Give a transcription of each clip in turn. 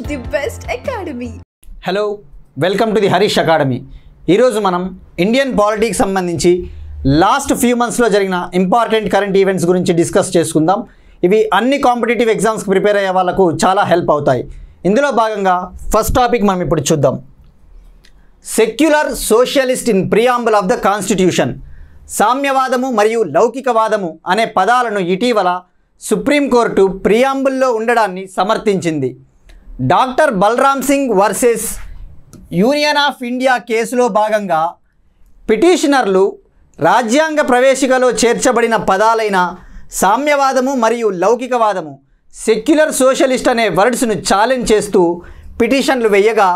the best academy. Hello welcome to the Harish academy. ఈరోజు మనం Indian politics సంబంధించి last few మంత్స్లో జరిగిన ఇంపార్టెంట్ కరెంట్ ఈవెంట్స్ గురించి డిస్కస్ చేసుకుందాం. ఇవి అన్ని కాంపిటేటివ్ ఎగ్జామ్స్కి ప్రిపేర్ అయ్యే వాళ్ళకు చాలా హెల్ప్ అవుతాయి. ఇందులో భాగంగా ఫస్ట్ టాపిక్ మనం ఇప్పుడు చూద్దాం. Secular socialist in preamble of the constitution. సామ్యవాదము మరియు లౌకికవాదము అనే పదాలను ఇటీవల సుప్రీంకోర్టు ప్రియాంబుల్లో ఉండడాన్ని సమర్థించింది. Doctor Balram Singh versus union of India కేసులో భాగంగా పిటిషనర్లు రాజ్యాంగ ప్రవేశికలో చేర్చబడిన పదాలైన సామ్యవాదము మరియు లౌకికవాదము సెక్యులర్ సోషలిస్ట్ అనే వర్డ్స్ను ఛాలెంజ్ చేస్తూ పిటిషన్లు వేయగా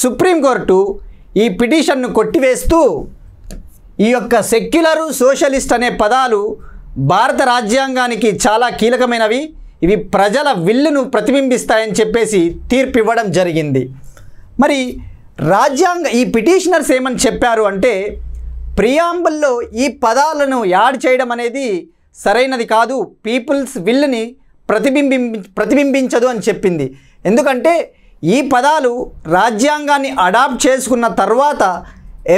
సుప్రీంకోర్టు ఈ పిటిషన్ను కొట్టివేస్తూ ఈ యొక్క సెక్యులరు సోషలిస్ట్ అనే పదాలు భారత రాజ్యాంగానికి చాలా కీలకమైనవి, ఇవి ప్రజల విల్లును ప్రతిబింబిస్తాయని చెప్పేసి తీర్పు ఇవ్వడం జరిగింది. మరి ఈ పిటిషనర్స్ ఏమని చెప్పారు అంటే, ప్రియాంబుల్లో ఈ పదాలను యాడ్ చేయడం అనేది సరైనది కాదు, పీపుల్స్ విల్లుని ప్రతిబింబించదు అని చెప్పింది. ఎందుకంటే ఈ పదాలు రాజ్యాంగాన్ని అడాప్ట్ చేసుకున్న తర్వాత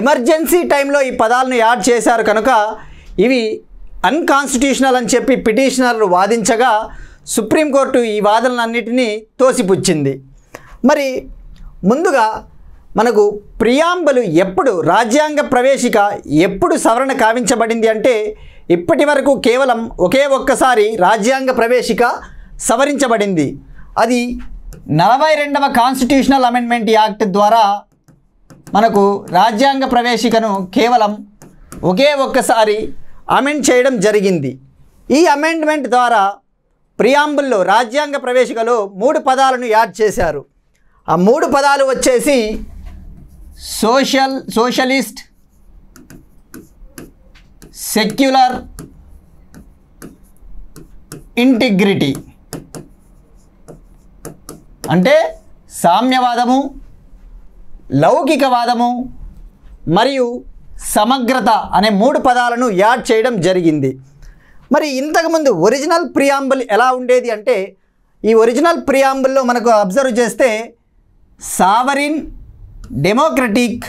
ఎమర్జెన్సీ టైంలో ఈ పదాలను యాడ్ చేశారు కనుక ఇవి అన్కాన్స్టిట్యూషనల్ అని చెప్పి పిటిషనర్లు వాదించగా సుప్రీంకోర్టు ఈ వాదనలన్నిటినీ తోసిపుచ్చింది. మరి ముందుగా మనకు ప్రియాంబుల్ ఎప్పుడు రాజ్యాంగ ప్రవేశిక ఎప్పుడు సవరణ కావించబడింది అంటే, ఇప్పటి వరకు కేవలం ఒకే ఒక్కసారి రాజ్యాంగ ప్రవేశిక సవరించబడింది. అది 42వ కాన్స్టిట్యూషనల్ అమెండ్మెంట్ యాక్ట్ ద్వారా మనకు రాజ్యాంగ ప్రవేశికను కేవలం ఒకే ఒక్కసారి అమెండ్ చేయడం జరిగింది. ఈ అమెండ్మెంట్ ద్వారా ప్రియాంబుల్లో రాజ్యాంగ ప్రవేశికలో 3 పదాలను యాడ్ చేశారు. ఆ 3 పదాలు వచ్చేసి సోషలిస్ట్, సెక్యులర్, ఇంటిగ్రిటీ. అంటే సామ్యవాదము, లౌకికవాదము మరియు సమగ్రత అనే 3 పదాలను యాడ్ చేయడం జరిగింది. మరి ఇంతకుముందు ఒరిజినల్ ప్రియాంబుల్ ఎలా ఉండేది అంటే, ఈ ఒరిజినల్ ప్రియాంబుల్లో మనకు అబ్జర్వ్ చేస్తే సావరిన్, డెమోక్రటిక్,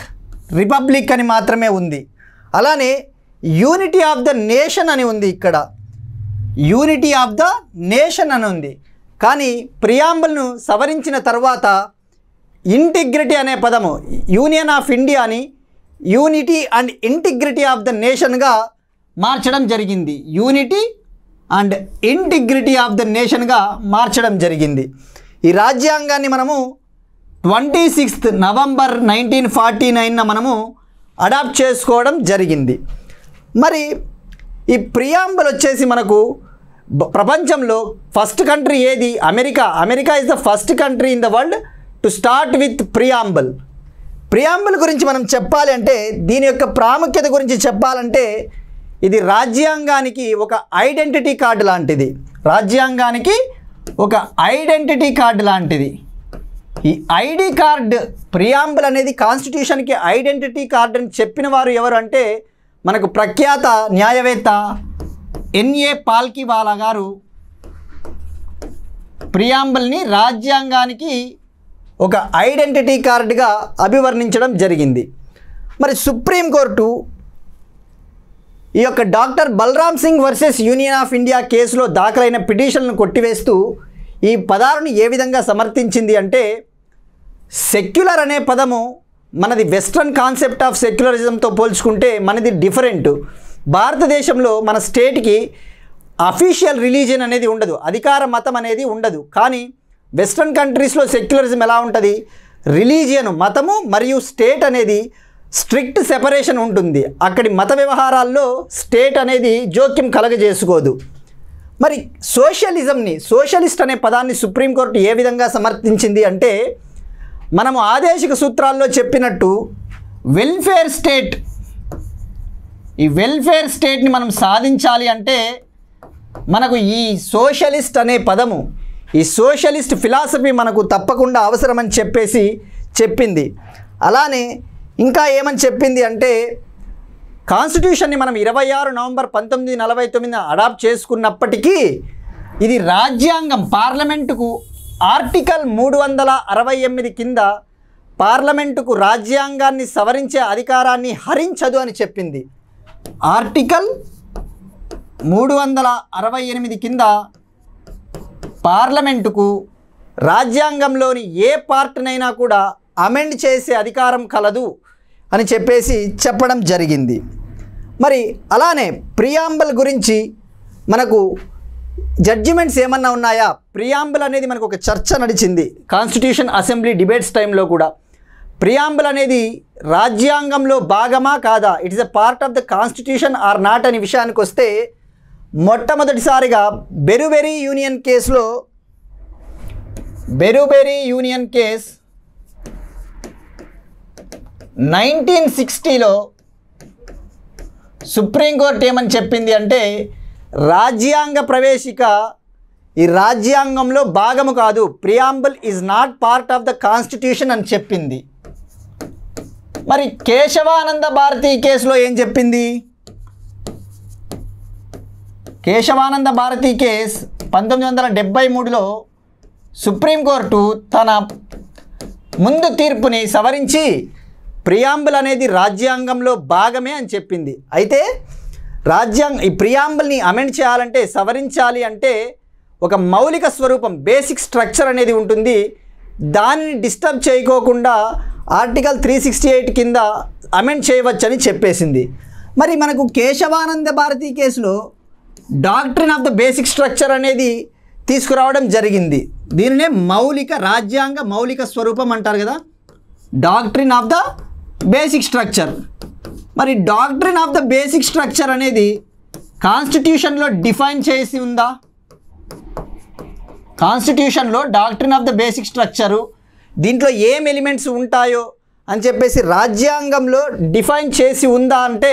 రిపబ్లిక్ అని మాత్రమే ఉంది. అలానే యూనిటీ ఆఫ్ ద నేషన్ అని ఉంది. ఇక్కడ యూనిటీ ఆఫ్ ద నేషన్ అని ఉంది. కానీ ప్రియాంబుల్ను సవరించిన తర్వాత ఇంటిగ్రిటీ అనే పదము యూనియన్ ఆఫ్ ఇండియాని unity and integrity of the నేషన్గా మార్చడం జరిగింది. Unity and integrity of the నేషన్గా మార్చడం జరిగింది. ఈ రాజ్యాంగాన్ని మనము 26 నవంబర్ 1949న మనము అడాప్ట్ చేసుకోవడం జరిగింది. మరి ఈ ప్రియాంబుల్ వచ్చేసి మనకు ప్రపంచంలో ఫస్ట్ కంట్రీ ఏది? America is the first country in the world to start with preamble. Preamble గురించి మనం చెప్పాలి అంటే, దీని యొక్క ప్రాముఖ్యత గురించి చెప్పాలంటే, ఇది రాజ్యాంగానికి ఒక ఐడెంటిటీ కార్డు లాంటిది. రాజ్యాంగానికి ఒక ఐడెంటిటీ కార్డు లాంటిది. ఈ ఐడి కార్డు ప్రియాంబుల్ అనేది కాన్స్టిట్యూషన్కి ఐడెంటిటీ కార్డు అని చెప్పిన వారు ఎవరు అంటే, మనకు ప్రఖ్యాత న్యాయవేత్త ఎన్ఏ పాల్కివాలా గారు ప్రియాంబుల్ని రాజ్యాంగానికి ఒక ఐడెంటిటీ కార్డుగా అభివర్ణించడం జరిగింది. మరి సుప్రీంకోర్టు ఈ యొక్క doctor Balram Singh versus union of India కేసులో దాఖలైన పిటిషన్లను కొట్టివేస్తూ ఈ పదాలను ఏ విధంగా సమర్థించింది అంటే, సెక్యులర్ అనే పదము మనది వెస్ట్రన్ కాన్సెప్ట్ ఆఫ్ సెక్యులరిజంతో పోల్చుకుంటే మనది డిఫరెంట్. భారతదేశంలో మన స్టేట్కి అఫీషియల్ రిలీజియన్ అనేది ఉండదు, అధికార మతం అనేది ఉండదు. కానీ వెస్ట్రన్ కంట్రీస్లో సెక్యులరిజం ఎలా ఉంటుంది? రిలీజియన్, మతము మరియు స్టేట్ అనేది స్ట్రిక్ట్ సెపరేషన్ ఉంటుంది. అక్కడి మత వ్యవహారాల్లో స్టేట్ అనేది జోక్యం కలగజేసుకోదు. మరి సోషలిస్ట్ అనే పదాన్ని సుప్రీంకోర్టు ఏ విధంగా సమర్థించింది అంటే, మనము ఆదేశిక సూత్రాల్లో చెప్పినట్టు వెల్ఫేర్ స్టేట్, ఈ వెల్ఫేర్ స్టేట్ని మనం సాధించాలి అంటే మనకు ఈ సోషలిస్ట్ అనే పదము, ఈ సోషలిస్ట్ ఫిలాసఫీ మనకు తప్పకుండా అవసరమని చెప్పేసి చెప్పింది. అలానే ఇంకా ఏమని చెప్పింది అంటే, కాన్స్టిట్యూషన్ని మనం 26 నవంబర్ 1949 అడాప్ట్ చేసుకున్నప్పటికీ ఇది రాజ్యాంగం పార్లమెంటుకు ఆర్టికల్ 368 కింద పార్లమెంటుకు రాజ్యాంగాన్ని సవరించే అధికారాన్ని హరించదు అని చెప్పింది. ఆర్టికల్ 368 కింద పార్లమెంటుకు రాజ్యాంగంలోని ఏ పార్ట్నైనా కూడా అమెండ్ చేసే అధికారం కలదు అని చెప్పడం జరిగింది. మరి అలానే ప్రియాంబుల్ గురించి మనకు జడ్జిమెంట్స్ ఏమన్నా ఉన్నాయా? ప్రియాంబుల్ అనేది మనకు ఒక చర్చ నడిచింది కాన్స్టిట్యూషన్ అసెంబ్లీ డిబేట్స్ టైంలో కూడా. ప్రియాంబుల్ అనేది రాజ్యాంగంలో భాగమా కాదా, it is a part of the constitution are not అనే విషయానికి వస్తే మొట్టమొదటిసారిగా బెరుబెరీ యూనియన్ కేసులో 1960లో సుప్రీంకోర్టు ఏమని చెప్పింది అంటే రాజ్యాంగ ప్రవేశిక ఈ రాజ్యాంగంలో భాగము కాదు, preamble is not part of the constitution అని చెప్పింది. మరి కేశవానంద భారతి కేసులో ఏం చెప్పింది? కేశవానంద భారతి కేసు 1973లో సుప్రీంకోర్టు తన ముందు తీర్పుని సవరించి ప్రియాంబుల్ అనేది రాజ్యాంగంలో భాగమే అని చెప్పింది. అయితే ఈ ప్రియాంబుల్ని అమెండ్ చేయాలంటే, సవరించాలి అంటే ఒక మౌలిక స్వరూపం, బేసిక్ స్ట్రక్చర్ అనేది ఉంటుంది. దానిని డిస్టర్బ్ చేయకోకుండా ఆర్టికల్ 368 కింద అమెండ్ చేయవచ్చని చెప్పేసింది. మరి మనకు కేశవానంద భారతి కేసులో doctrine of the basic structure అనేది తీసుకురావడం జరిగింది. దీనినే రాజ్యాంగ మౌలిక స్వరూపం అంటారు కదా, doctrine of the basic structure. మరి doctrine of the basic structure అనేది కాన్స్టిట్యూషన్లో డిఫైన్ చేసి ఉందా? కాన్స్టిట్యూషన్లో doctrine of the basic structure దీంట్లో ఏం ఎలిమెంట్స్ ఉంటాయో అని చెప్పేసి రాజ్యాంగంలో డిఫైన్ చేసి ఉందా అంటే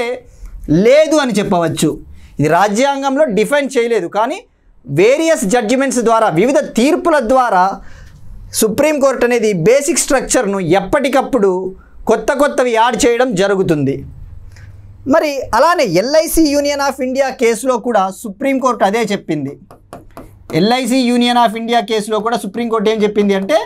లేదు అని చెప్పవచ్చు. ఇది రాజ్యాంగంలో డిఫైన్ చేయలేదు, కానీ వేరియస్ జడ్జిమెంట్స్ ద్వారా, వివిధ తీర్పుల ద్వారా సుప్రీంకోర్టు అనేది బేసిక్ స్ట్రక్చర్ను ఎప్పటికప్పుడు కొత్తవి యాడ్ చేయడం జరుగుతుంది. మరి అలానే ఎల్ఐసి యూనియన్ ఆఫ్ ఇండియా కేసులో కూడా సుప్రీంకోర్టు అదే చెప్పింది. ఎల్ఐసి యూనియన్ ఆఫ్ ఇండియా కేసులో కూడా సుప్రీంకోర్టు ఏం చెప్పింది అంటే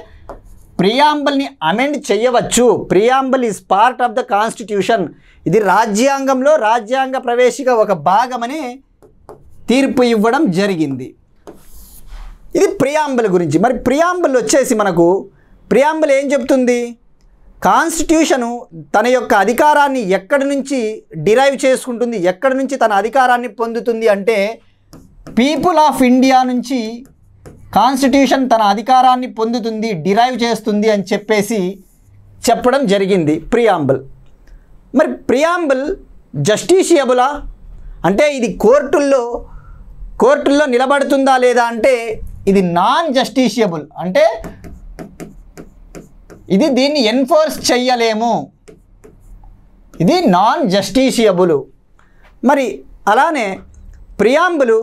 ప్రియాంబుల్ని అమెండ్ చేయవచ్చు, preamble is part of the constitution, ఇది రాజ్యాంగంలో రాజ్యాంగ ప్రవేశిక ఒక భాగమని తీర్పు ఇవ్వడం జరిగింది. ఇది ప్రియాంబుల్ గురించి. మరి ప్రియాంబుల్ వచ్చేసి మనకు ప్రియాంబుల్ ఏం చెప్తుంది? కాన్స్టిట్యూషను తన యొక్క అధికారాన్ని ఎక్కడి నుంచి డిరైవ్ చేసుకుంటుంది, ఎక్కడి నుంచి తన అధికారాన్ని పొందుతుంది అంటే పీపుల్ ఆఫ్ ఇండియా నుంచి కాన్స్టిట్యూషన్ తన అధికారాన్ని పొందుతుంది, డిరైవ్ చేస్తుంది అని చెప్పడం జరిగింది ప్రియాంబుల్. మరి ప్రియాంబుల్ జస్టిషియబులా అంటే ఇది కోర్టుల్లో నిలబడుతుందా లేదా అంటే ఇది నాన్ జస్టిషియబుల్, అంటే ఇది దీన్ని ఎన్ఫోర్స్ చెయ్యలేము, ఇది నాన్ జస్టిషియబుల్. మరి అలానే ప్రియాంబుల్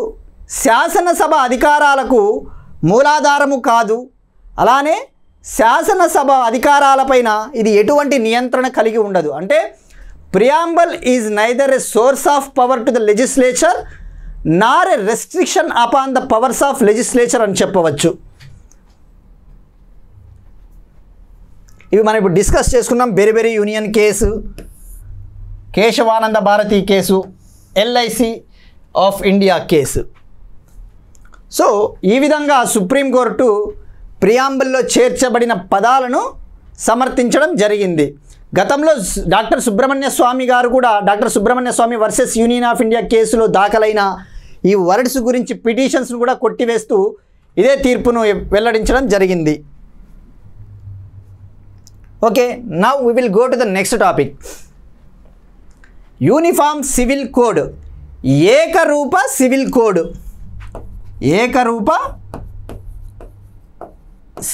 శాసనసభ అధికారాలకు మూలాధారము కాదు, అలానే శాసనసభ అధికారాలపైన ఇది ఎటువంటి నియంత్రణ కలిగి ఉండదు. అంటే preamble is neither a source of power to the legislature nor a restriction upon the powers of legislature అని చెప్పవచ్చు. ఇవి మనం ఇప్పుడు డిస్కస్ చేసుకున్నాం. Berubari union case, Kesavananda Bharati case, LIC of India case. So ఈ విధంగా సుప్రీంకోర్టు ప్రియాంబుల్లో చేర్చబడిన పదాలను సమర్థించడం జరిగింది. గతంలో డాక్టర్ సుబ్రహ్మణ్య స్వామి గారు కూడా doctor Subrahmanya Swamy versus union of India కేసులో దాఖలైన ఈ వర్డ్స్ గురించి పిటిషన్స్ను కూడా కొట్టివేస్తూ ఇదే తీర్పును వెల్లడించడం జరిగింది. Okay, now we will go to the next topic. Uniform civil code, ఏకరూప సివిల్ కోడ్. ఏకరూప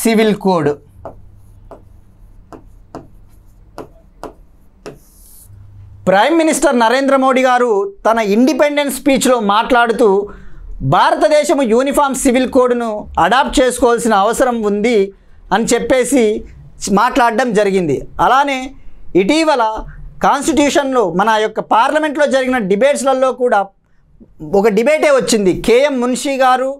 civil code prime minister Narendra Modi garu తన ఇండిపెండెన్స్ స్పీచ్లో మాట్లాడుతూ భారతదేశం యూనిఫామ్ సివిల్ కోడ్ను అడాప్ట్ చేసుకోవాల్సిన అవసరం ఉంది అని చెప్పేసి మాట్లాడడం జరిగింది. అలానే ఇటీవల కాన్స్టిట్యూషన్లో మన యొక్క పార్లమెంట్లో జరిగిన డిబేట్స్లలో కూడా ఒక డిబేటే వచ్చింది. కేఎం మున్షీ గారు,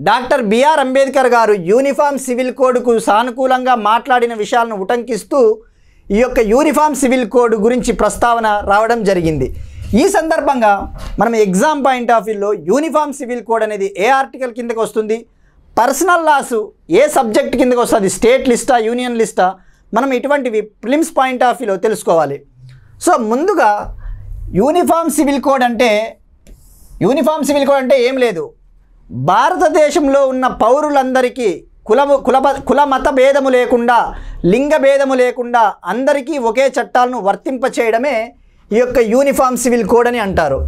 డాక్టర్ బిఆర్ అంబేద్కర్ గారు యూనిఫామ్ సివిల్ కోడ్కు సానుకూలంగా మాట్లాడిన విషయాలను ఉటంకిస్తూ ఈ యొక్క యూనిఫామ్ సివిల్ కోడ్ గురించి ప్రస్తావన రావడం జరిగింది. ఈ సందర్భంగా మనం ఎగ్జామ్ పాయింట్ ఆఫ్ వ్యూలో యూనిఫామ్ సివిల్ కోడ్ అనేది ఏ ఆర్టికల్ కిందకి వస్తుంది, పర్సనల్ లాస్ ఏ సబ్జెక్ట్ కిందకి వస్తుంది, స్టేట్ లిస్టా యూనియన్ లిస్టా, మనం ఇటువంటివి ప్రిలిమ్స్ పాయింట్ ఆఫ్ వ్యూలో తెలుసుకోవాలి. సో ముందుగా యూనిఫామ్ సివిల్ కోడ్ అంటే ఏం లేదు, భారతదేశంలో ఉన్న పౌరులందరికీ కుల మత భేదము లేకుండా, లింగ భేదము లేకుండా అందరికీ ఒకే చట్టాలను వర్తింపచేయడమే ఈ యొక్క యూనిఫామ్ సివిల్ కోడ్ అని అంటారు.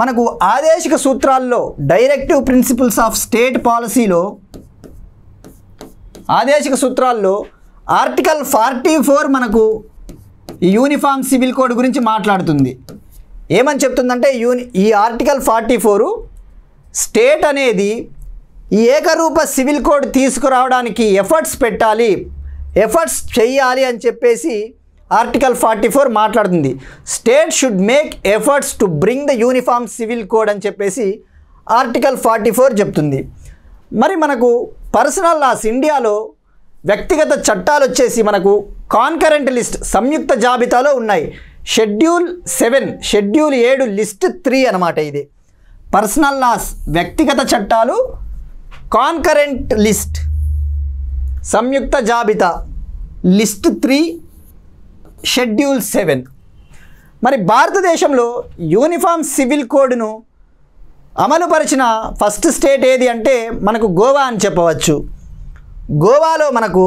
మనకు ఆదేశిక సూత్రాల్లో డైరెక్టివ్ ప్రిన్సిపల్స్ ఆఫ్ స్టేట్ పాలసీలో ఆదేశిక సూత్రాల్లో ఆర్టికల్ 44 మనకు ఈ యూనిఫామ్ సివిల్ కోడ్ గురించి మాట్లాడుతుంది. ఏమని చెప్తుందంటే ఈ ఆర్టికల్ 44 స్టేట్ అనేది ఈ ఏకరూప సివిల్ కోడ్ తీసుకురావడానికి ఎఫర్ట్స్ చేయాలి అని చెప్పేసి ఆర్టికల్ 44 మాట్లాడుతుంది. State should make efforts to bring the uniform civil code అని చెప్పేసి ఆర్టికల్ 44 చెప్తుంది. మరి మనకు పర్సనల్ లాస్ ఇండియాలో వ్యక్తిగత చట్టాలు వచ్చేసి మనకు కాన్కరెంట్ లిస్ట్ సంయుక్త జాబితాలో ఉన్నాయి. షెడ్యూల్ 7 లిస్ట్ 3 అన్నమాట. ఇది పర్సనల్ లాస్ వ్యక్తిగత చట్టాలు కాన్కరెంట్ లిస్ట్ సంయుక్త జాబితా లిస్ట్ 3 షెడ్యూల్ 7. మరి భారతదేశంలో యూనిఫామ్ సివిల్ కోడ్ను అమలుపరిచిన ఫస్ట్ స్టేట్ ఏది అంటే మనకు గోవా అని చెప్పవచ్చు. గోవాలో మనకు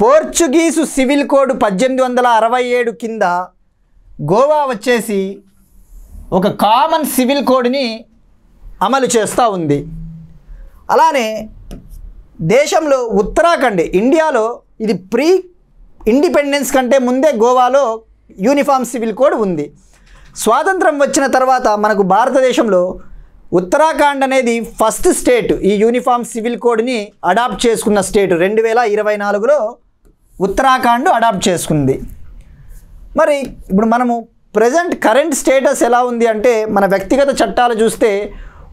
పోర్చుగీసు సివిల్ కోడ్ 1867 కింద గోవా వచ్చేసి ఒక కామన్ సివిల్ కోడ్ని అమలు చేస్తూ ఉంది. అలానే దేశంలో ఉత్తరాఖండ్ ఇండియాలో ఇది ప్రీ ఇండిపెండెన్స్ కంటే ముందే గోవాలో యూనిఫామ్ సివిల్ కోడ్ ఉంది. స్వాతంత్రం వచ్చిన తర్వాత మనకు భారతదేశంలో ఉత్తరాఖండ్ అనేది ఫస్ట్ స్టేట్ ఈ యూనిఫామ్ సివిల్ కోడ్ని అడాప్ట్ చేసుకున్న స్టేట్. 2024లో ఉత్తరాఖండ్ అడాప్ట్ చేసుకుంది. మరి ఇప్పుడు మనము కరెంట్ స్టేటస్ ఎలా ఉంది అంటే మన వ్యక్తిగత చట్టాలు చూస్తే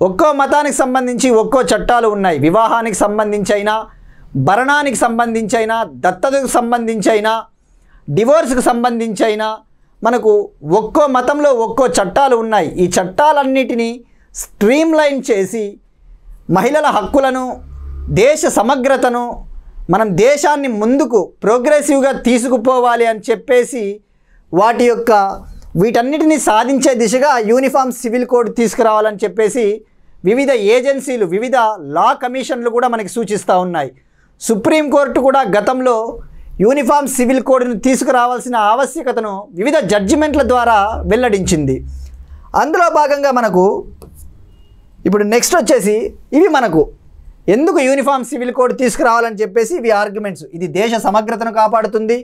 ఒక్కో మతానికి సంబంధించి ఒక్కో చట్టాలు ఉన్నాయి. వివాహానికి సంబంధించి అయినా, భరణానికి సంబంధించి అయినా, దత్తతకు సంబంధించి అయినా, డివోర్స్కి సంబంధించి అయినా మనకు ఒక్కో మతంలో ఒక్కో చట్టాలు ఉన్నాయి. ఈ చట్టాలన్నిటినీ స్ట్రీమ్లైన్ చేసి మహిళల హక్కులను, దేశ సమగ్రతను, మనం దేశాన్ని ముందుకు ప్రోగ్రెసివ్గా తీసుకుపోవాలి అని చెప్పేసి వీటన్నిటిని సాధించే దిశగా యూనిఫామ్ సివిల్ కోడ్ తీసుకురావాలని చెప్పేసి వివిధ ఏజెన్సీలు, వివిధ లా కమిషన్లు కూడా మనకి సూచిస్తూ ఉన్నాయి. సుప్రీంకోర్టు కూడా గతంలో యూనిఫామ్ సివిల్ కోడ్ను తీసుకురావాల్సిన ఆవశ్యకతను వివిధ జడ్జిమెంట్ల ద్వారా వెల్లడించింది. అందులో భాగంగా మనకు ఇప్పుడు నెక్స్ట్ వచ్చేసి ఇవి మనకు ఎందుకు యూనిఫామ్ సివిల్ కోడ్ తీసుకురావాలని చెప్పేసి ఇవి ఆర్గ్యుమెంట్స్. ఇది దేశ సమగ్రతను కాపాడుతుంది.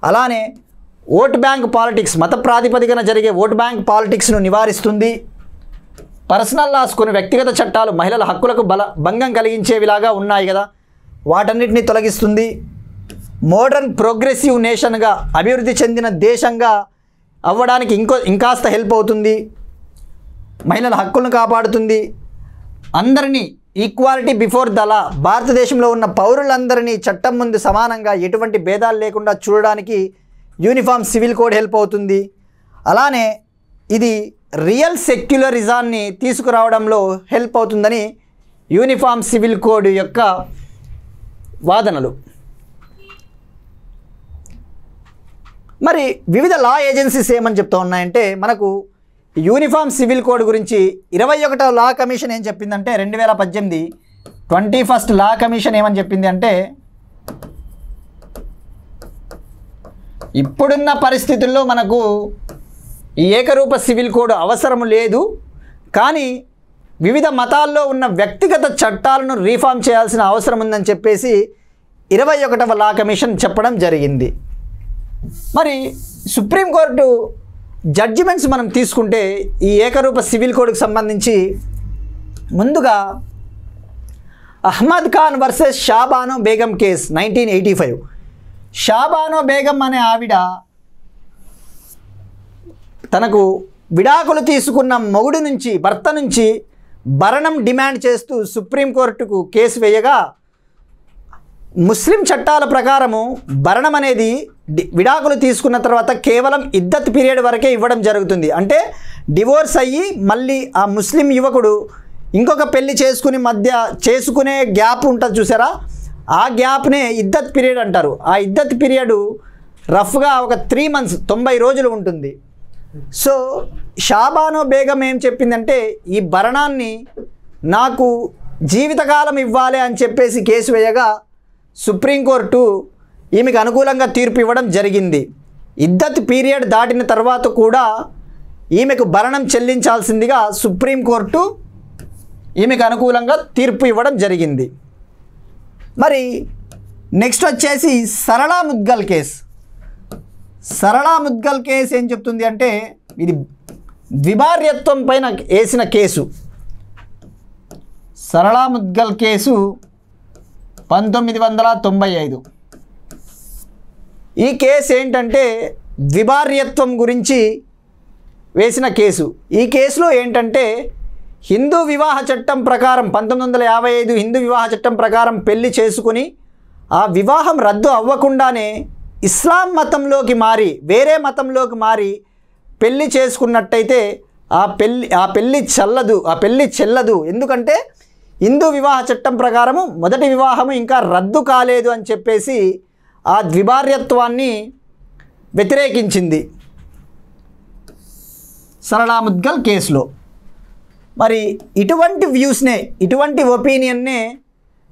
అలానే ఓట్ బ్యాంక్ పాలిటిక్స్, మత ప్రాతిపదికన జరిగే ఓట్ బ్యాంక్ పాలిటిక్స్ను నివారిస్తుంది. పర్సనల్ లాస్ కొన్ని వ్యక్తిగత చట్టాలు మహిళల హక్కులకు భంగం కలిగించేవిలాగా ఉన్నాయి కదా, వాటన్నిటిని తొలగిస్తుంది. మోడర్న్ ప్రోగ్రెసివ్ నేషన్గా, అభివృద్ధి చెందిన దేశంగా అవ్వడానికి ఇంకాస్త హెల్ప్ అవుతుంది. మహిళల హక్కులను కాపాడుతుంది. అందరినీ ఈక్వాలిటీ బిఫోర్ ద లా, భారతదేశంలో ఉన్న పౌరులందరినీ చట్టం ముందు సమానంగా ఎటువంటి భేదాలు లేకుండా చూడడానికి యూనిఫామ్ సివిల్ కోడ్ హెల్ప్ అవుతుంది. అలానే ఇది రియల్ సెక్యులరిజాన్ని తీసుకురావడంలో హెల్ప్ అవుతుందని యూనిఫామ్ సివిల్ కోడ్ యొక్క వాదనలు. మరి వివిధ లా ఏజెన్సీస్ ఏమని చెప్తూ ఉన్నాయంటే మనకు యూనిఫామ్ సివిల్ కోడ్ గురించి 21వ లా కమిషన్ ఏం చెప్పిందంటే 2018 21st లా కమిషన్ ఏమని చెప్పింది అంటే ఇప్పుడున్న పరిస్థితుల్లో మనకు ఈ ఏకరూప సివిల్ కోడ్ అవసరం లేదు, కానీ వివిధ మతాల్లో ఉన్న వ్యక్తిగత చట్టాలను రీఫార్మ్ చేయాల్సిన అవసరం ఉందని చెప్పేసి 21వ లా కమిషన్ చెప్పడం జరిగింది. మరి సుప్రీంకోర్టు జడ్జిమెంట్స్ మనం తీసుకుంటే ఈ ఏకరూప సివిల్ కోడ్కి సంబంధించి ముందుగా అహ్మద్ ఖాన్ వర్సెస్ షాబానో బేగం కేస్ 1985. షాబానో బేగం అనే ఆవిడ తనకు విడాకులు తీసుకున్న భర్త నుంచి భరణం డిమాండ్ చేస్తూ సుప్రీంకోర్టుకు కేసు వేయగా ముస్లిం చట్టాల ప్రకారము భరణం అనేది విడాకులు తీసుకున్న తర్వాత కేవలం ఇద్దత్ పీరియడ్ వరకే ఇవ్వడం జరుగుతుంది. అంటే డివోర్స్ అయ్యి మళ్ళీ ఆ ముస్లిం యువకుడు ఇంకొక పెళ్లి చేసుకునే గ్యాప్ ఉంటుంది చూసారా, ఆ గ్యాప్నే ఇద్దత్ పీరియడ్ అంటారు. ఆ ఇద్దత్ పీరియడ్ రఫ్గా ఒక 3 months 90 రోజులు ఉంటుంది. సో షాబానో బేగం ఏం చెప్పిందంటే ఈ భరణాన్ని నాకు జీవితకాలం ఇవ్వాలి అని చెప్పేసి కేసు వేయగా సుప్రీంకోర్టు ఈమెకు అనుకూలంగా తీర్పు ఇవ్వడం జరిగింది. ఇద్దత్ పీరియడ్ దాటిన తర్వాత కూడా ఈమెకు భరణం చెల్లించాల్సిందిగా సుప్రీంకోర్టు ఈమెకు అనుకూలంగా తీర్పు ఇవ్వడం జరిగింది. మరి నెక్స్ట్ వచ్చేసి సరళా ముద్గల్ కేసు. సరళా ముద్గల్ కేసు ఏం చెప్తుంది అంటే ఇది ద్విభార్యత్వం పైన వేసిన కేసు. సరళా ముద్గల్ కేసు 1995. ఈ కేసు ఏంటంటే ద్విభార్యత్వం గురించి వేసిన కేసు. ఈ కేసులో ఏంటంటే హిందూ వివాహ చట్టం ప్రకారం 1955 హిందూ వివాహ చట్టం ప్రకారం పెళ్లి చేసుకుని ఆ వివాహం రద్దు అవ్వకుండానే ఇస్లాం మతంలోకి మారి వేరే మతంలోకి మారి పెళ్లి చేసుకున్నట్టయితే ఆ పెళ్లి చెల్లదు. ఎందుకంటే హిందూ వివాహ చట్టం ప్రకారము మొదటి వివాహము ఇంకా రద్దు కాలేదు అని చెప్పేసి ఆ ద్విభార్యత్వాన్ని వ్యతిరేకించింది సరళా ముద్గల్ కేసులో. మరి ఇటువంటి వ్యూస్నే ఇటువంటి ఒపీనియన్నే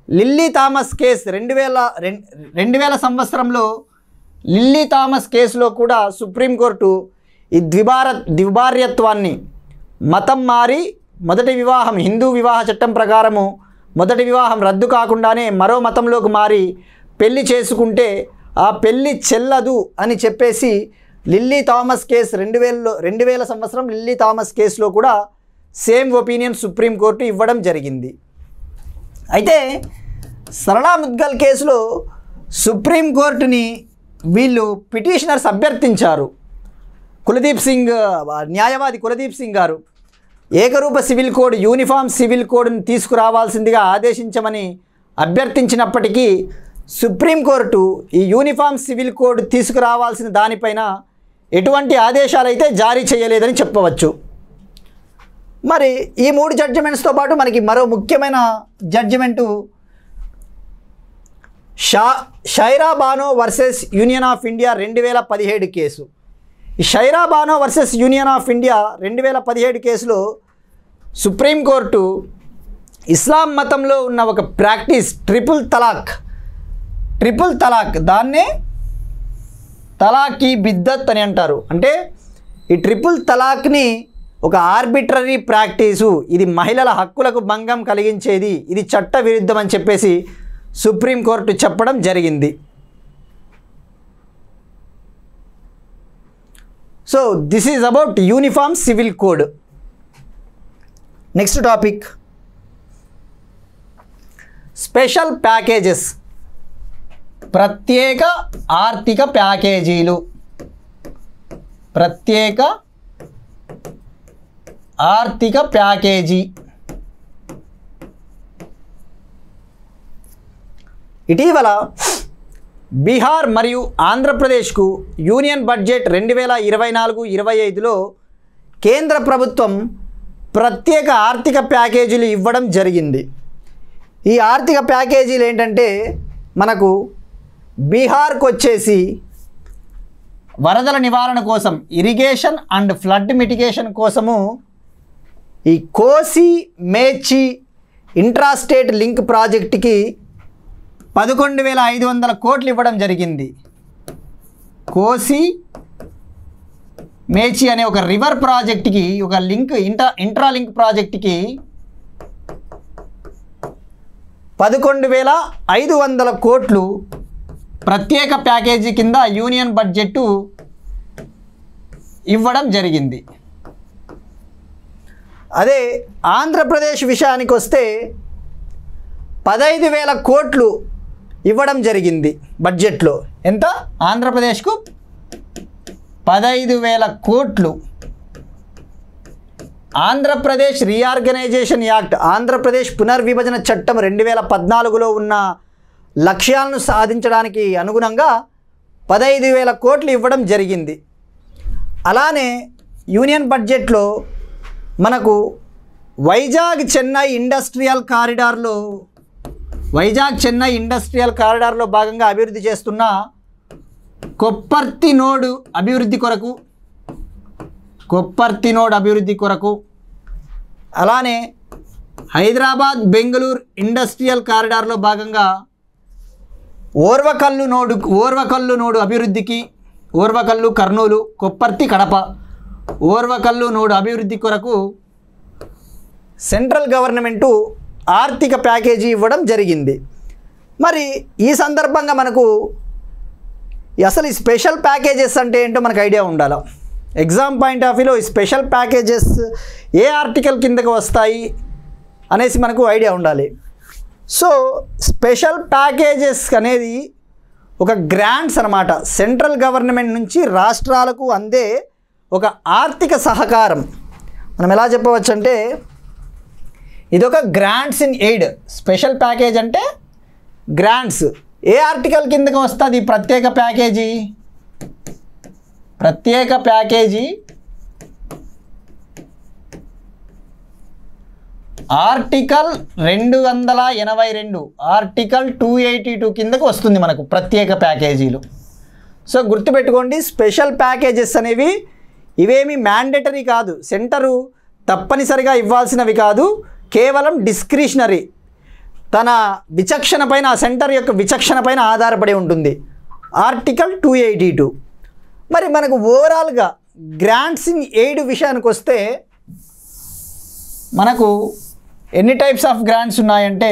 లిల్లీ థామస్ కేసు 2000 సంవత్సరంలో లిల్లీ థామస్ కేసులో కూడా సుప్రీంకోర్టు ఈ ద్విభార్యత్వాన్ని మతం మారి మొదటి వివాహం హిందూ వివాహ చట్టం ప్రకారము మొదటి వివాహం రద్దు కాకుండానే మరో మతంలోకి మారి పెళ్లి చేసుకుంటే ఆ పెళ్లి చెల్లదు అని చెప్పేసి లిల్లీ థామస్ కేసు 2000 సంవత్సరం లిల్లీ థామస్ కేసులో కూడా సేమ్ ఒపీనియన్ సుప్రీంకోర్టు ఇవ్వడం జరిగింది. అయితే సరళా ముద్గల్ కేసులో సుప్రీంకోర్టుని వీళ్ళు పిటిషనర్స్ అభ్యర్థించారు. న్యాయవాది కులదీప్ సింగ్ గారు ఏకరూప సివిల్ కోడ్ యూనిఫామ్ సివిల్ కోడ్ని తీసుకురావాల్సిందిగా ఆదేశించమని అభ్యర్థించినప్పటికీ సుప్రీంకోర్టు ఈ యూనిఫామ్ సివిల్ కోడ్ తీసుకురావాల్సిన దానిపైన ఎటువంటి ఆదేశాలు అయితే జారీ చేయలేదని చెప్పవచ్చు. మరి ఈ 3 జడ్జిమెంట్స్తో పాటు మనకి మరో ముఖ్యమైన judgement Shayara Bano versus union of India 2017 case. ఈ Shayara Bano versus union of India 2017 కేసులో సుప్రీంకోర్టు ఇస్లాం మతంలో ఉన్న ఒక ప్రాక్టీస్ ట్రిపుల్ తలాక్ దాన్నే తలాక్ ఈ బిద్దత్ అని అంటారు. అంటే ఈ ట్రిపుల్ తలాక్ని ఒక ఆర్బిట్రరీ ప్రాక్టీసు, ఇది మహిళల హక్కులకు భంగం కలిగించేది, ఇది చట్ట విరుద్ధం అని చెప్పేసి సుప్రీంకోర్టు చెప్పడం జరిగింది. So this is about uniform civil code. Next topic special packages, ప్రత్యేక ఆర్థిక ప్యాకేజీలు. ప్రత్యేక ఆర్థిక ప్యాకేజీ. ఇటీవల బీహార్ మరియు ఆంధ్రప్రదేశ్కు యూనియన్ బడ్జెట్ 2024-25లో కేంద్ర ప్రభుత్వం ప్రత్యేక ఆర్థిక ప్యాకేజీలు ఇవ్వడం జరిగింది. ఈ ఆర్థిక ప్యాకేజీలు ఏంటంటే మనకు బీహార్కు వచ్చేసి వరదల నివారణ కోసం ఇరిగేషన్ అండ్ ఫ్లడ్ మిటిగేషన్ కోసము ఈ కోసి మేచి ఇంట్రాస్టేట్ లింక్ ప్రాజెక్టుకి 11,500 కోట్లు ఇవ్వడం జరిగింది. కోసి మేచి అనే ఒక రివర్ ప్రాజెక్టుకి ఒక ఇంట్రాలింక్ ప్రాజెక్టుకి 11,500 కోట్లు ప్రత్యేక ప్యాకేజీ కింద యూనియన్ బడ్జెట్ ఇవ్వడం జరిగింది. అదే ఆంధ్రప్రదేశ్ విషయానికి వస్తే 15,000 కోట్లు ఇవ్వడం జరిగింది బడ్జెట్లో. ఎంత? ఆంధ్రప్రదేశ్కు 15,000 కోట్లు ఆంధ్రప్రదేశ్ రీఆర్గనైజేషన్ యాక్ట్, ఆంధ్రప్రదేశ్ పునర్విభజన చట్టం 2014లో ఉన్న లక్ష్యాలను సాధించడానికి అనుగుణంగా 15,000 కోట్లు ఇవ్వడం జరిగింది. అలానే యూనియన్ బడ్జెట్లో మనకు వైజాగ్ చెన్నై ఇండస్ట్రియల్ కారిడార్లో భాగంగా అభివృద్ధి చేస్తున్న కొప్పర్తి నోడ్ అభివృద్ధి కొరకు అలానే హైదరాబాద్ బెంగళూరు ఇండస్ట్రియల్ కారిడార్లో భాగంగా ఓర్వకల్లు నోడు అభివృద్ధికి, ఓర్వకల్లు కర్నూలు, కొప్పర్తి కడప, ఓర్వకల్లు నోడు అభివృద్ధి కొరకు సెంట్రల్ గవర్నమెంటు ఆర్థిక ప్యాకేజీ ఇవ్వడం జరిగింది. మరి ఈ సందర్భంగా మనకు అసలు ఈ స్పెషల్ ప్యాకేజెస్ అంటే ఏంటో మనకు ఐడియా ఉండాలి. ఎగ్జామ్ పాయింట్ ఆఫ్ వ్యూలో ఈ స్పెషల్ ప్యాకేజెస్ ఏ ఆర్టికల్ కిందకు వస్తాయి అనేసి మనకు ఐడియా ఉండాలి. సో స్పెషల్ ప్యాకేజెస్ అనేది ఒక గ్రాంట్స్ అన్నమాట. సెంట్రల్ గవర్నమెంట్ నుంచి రాష్ట్రాలకు అందే ఒక ఆర్థిక సహకారం. మనం ఎలా చెప్పవచ్చు అంటే ఇదొక grants in aid. Special package అంటే గ్రాంట్స్. ఏ ఆర్టికల్ కిందకు వస్తుంది ప్రత్యేక ప్యాకేజీ ఆర్టికల్ 282, ఆర్టికల్ 282 కిందకు వస్తుంది మనకు ప్రత్యేక ప్యాకేజీలు. సో గుర్తుపెట్టుకోండి, స్పెషల్ ప్యాకేజెస్ అనేవి ఇవేమి మ్యాండేటరీ కాదు, సెంటరు తప్పనిసరిగా ఇవ్వాల్సినవి కాదు, కేవలం డిస్క్రిషనరీ, తన విచక్షణ పైన, ఆ సెంటర్ యొక్క విచక్షణ పైన ఆధారపడి ఉంటుంది. ఆర్టికల్ 282. మరి మనకు ఓవరాల్గా గ్రాంట్స్ ఇన్ ఎయిడ్ విషయానికి వస్తే మనకు ఎన్ని టైప్స్ ఆఫ్ గ్రాంట్స్ ఉన్నాయంటే,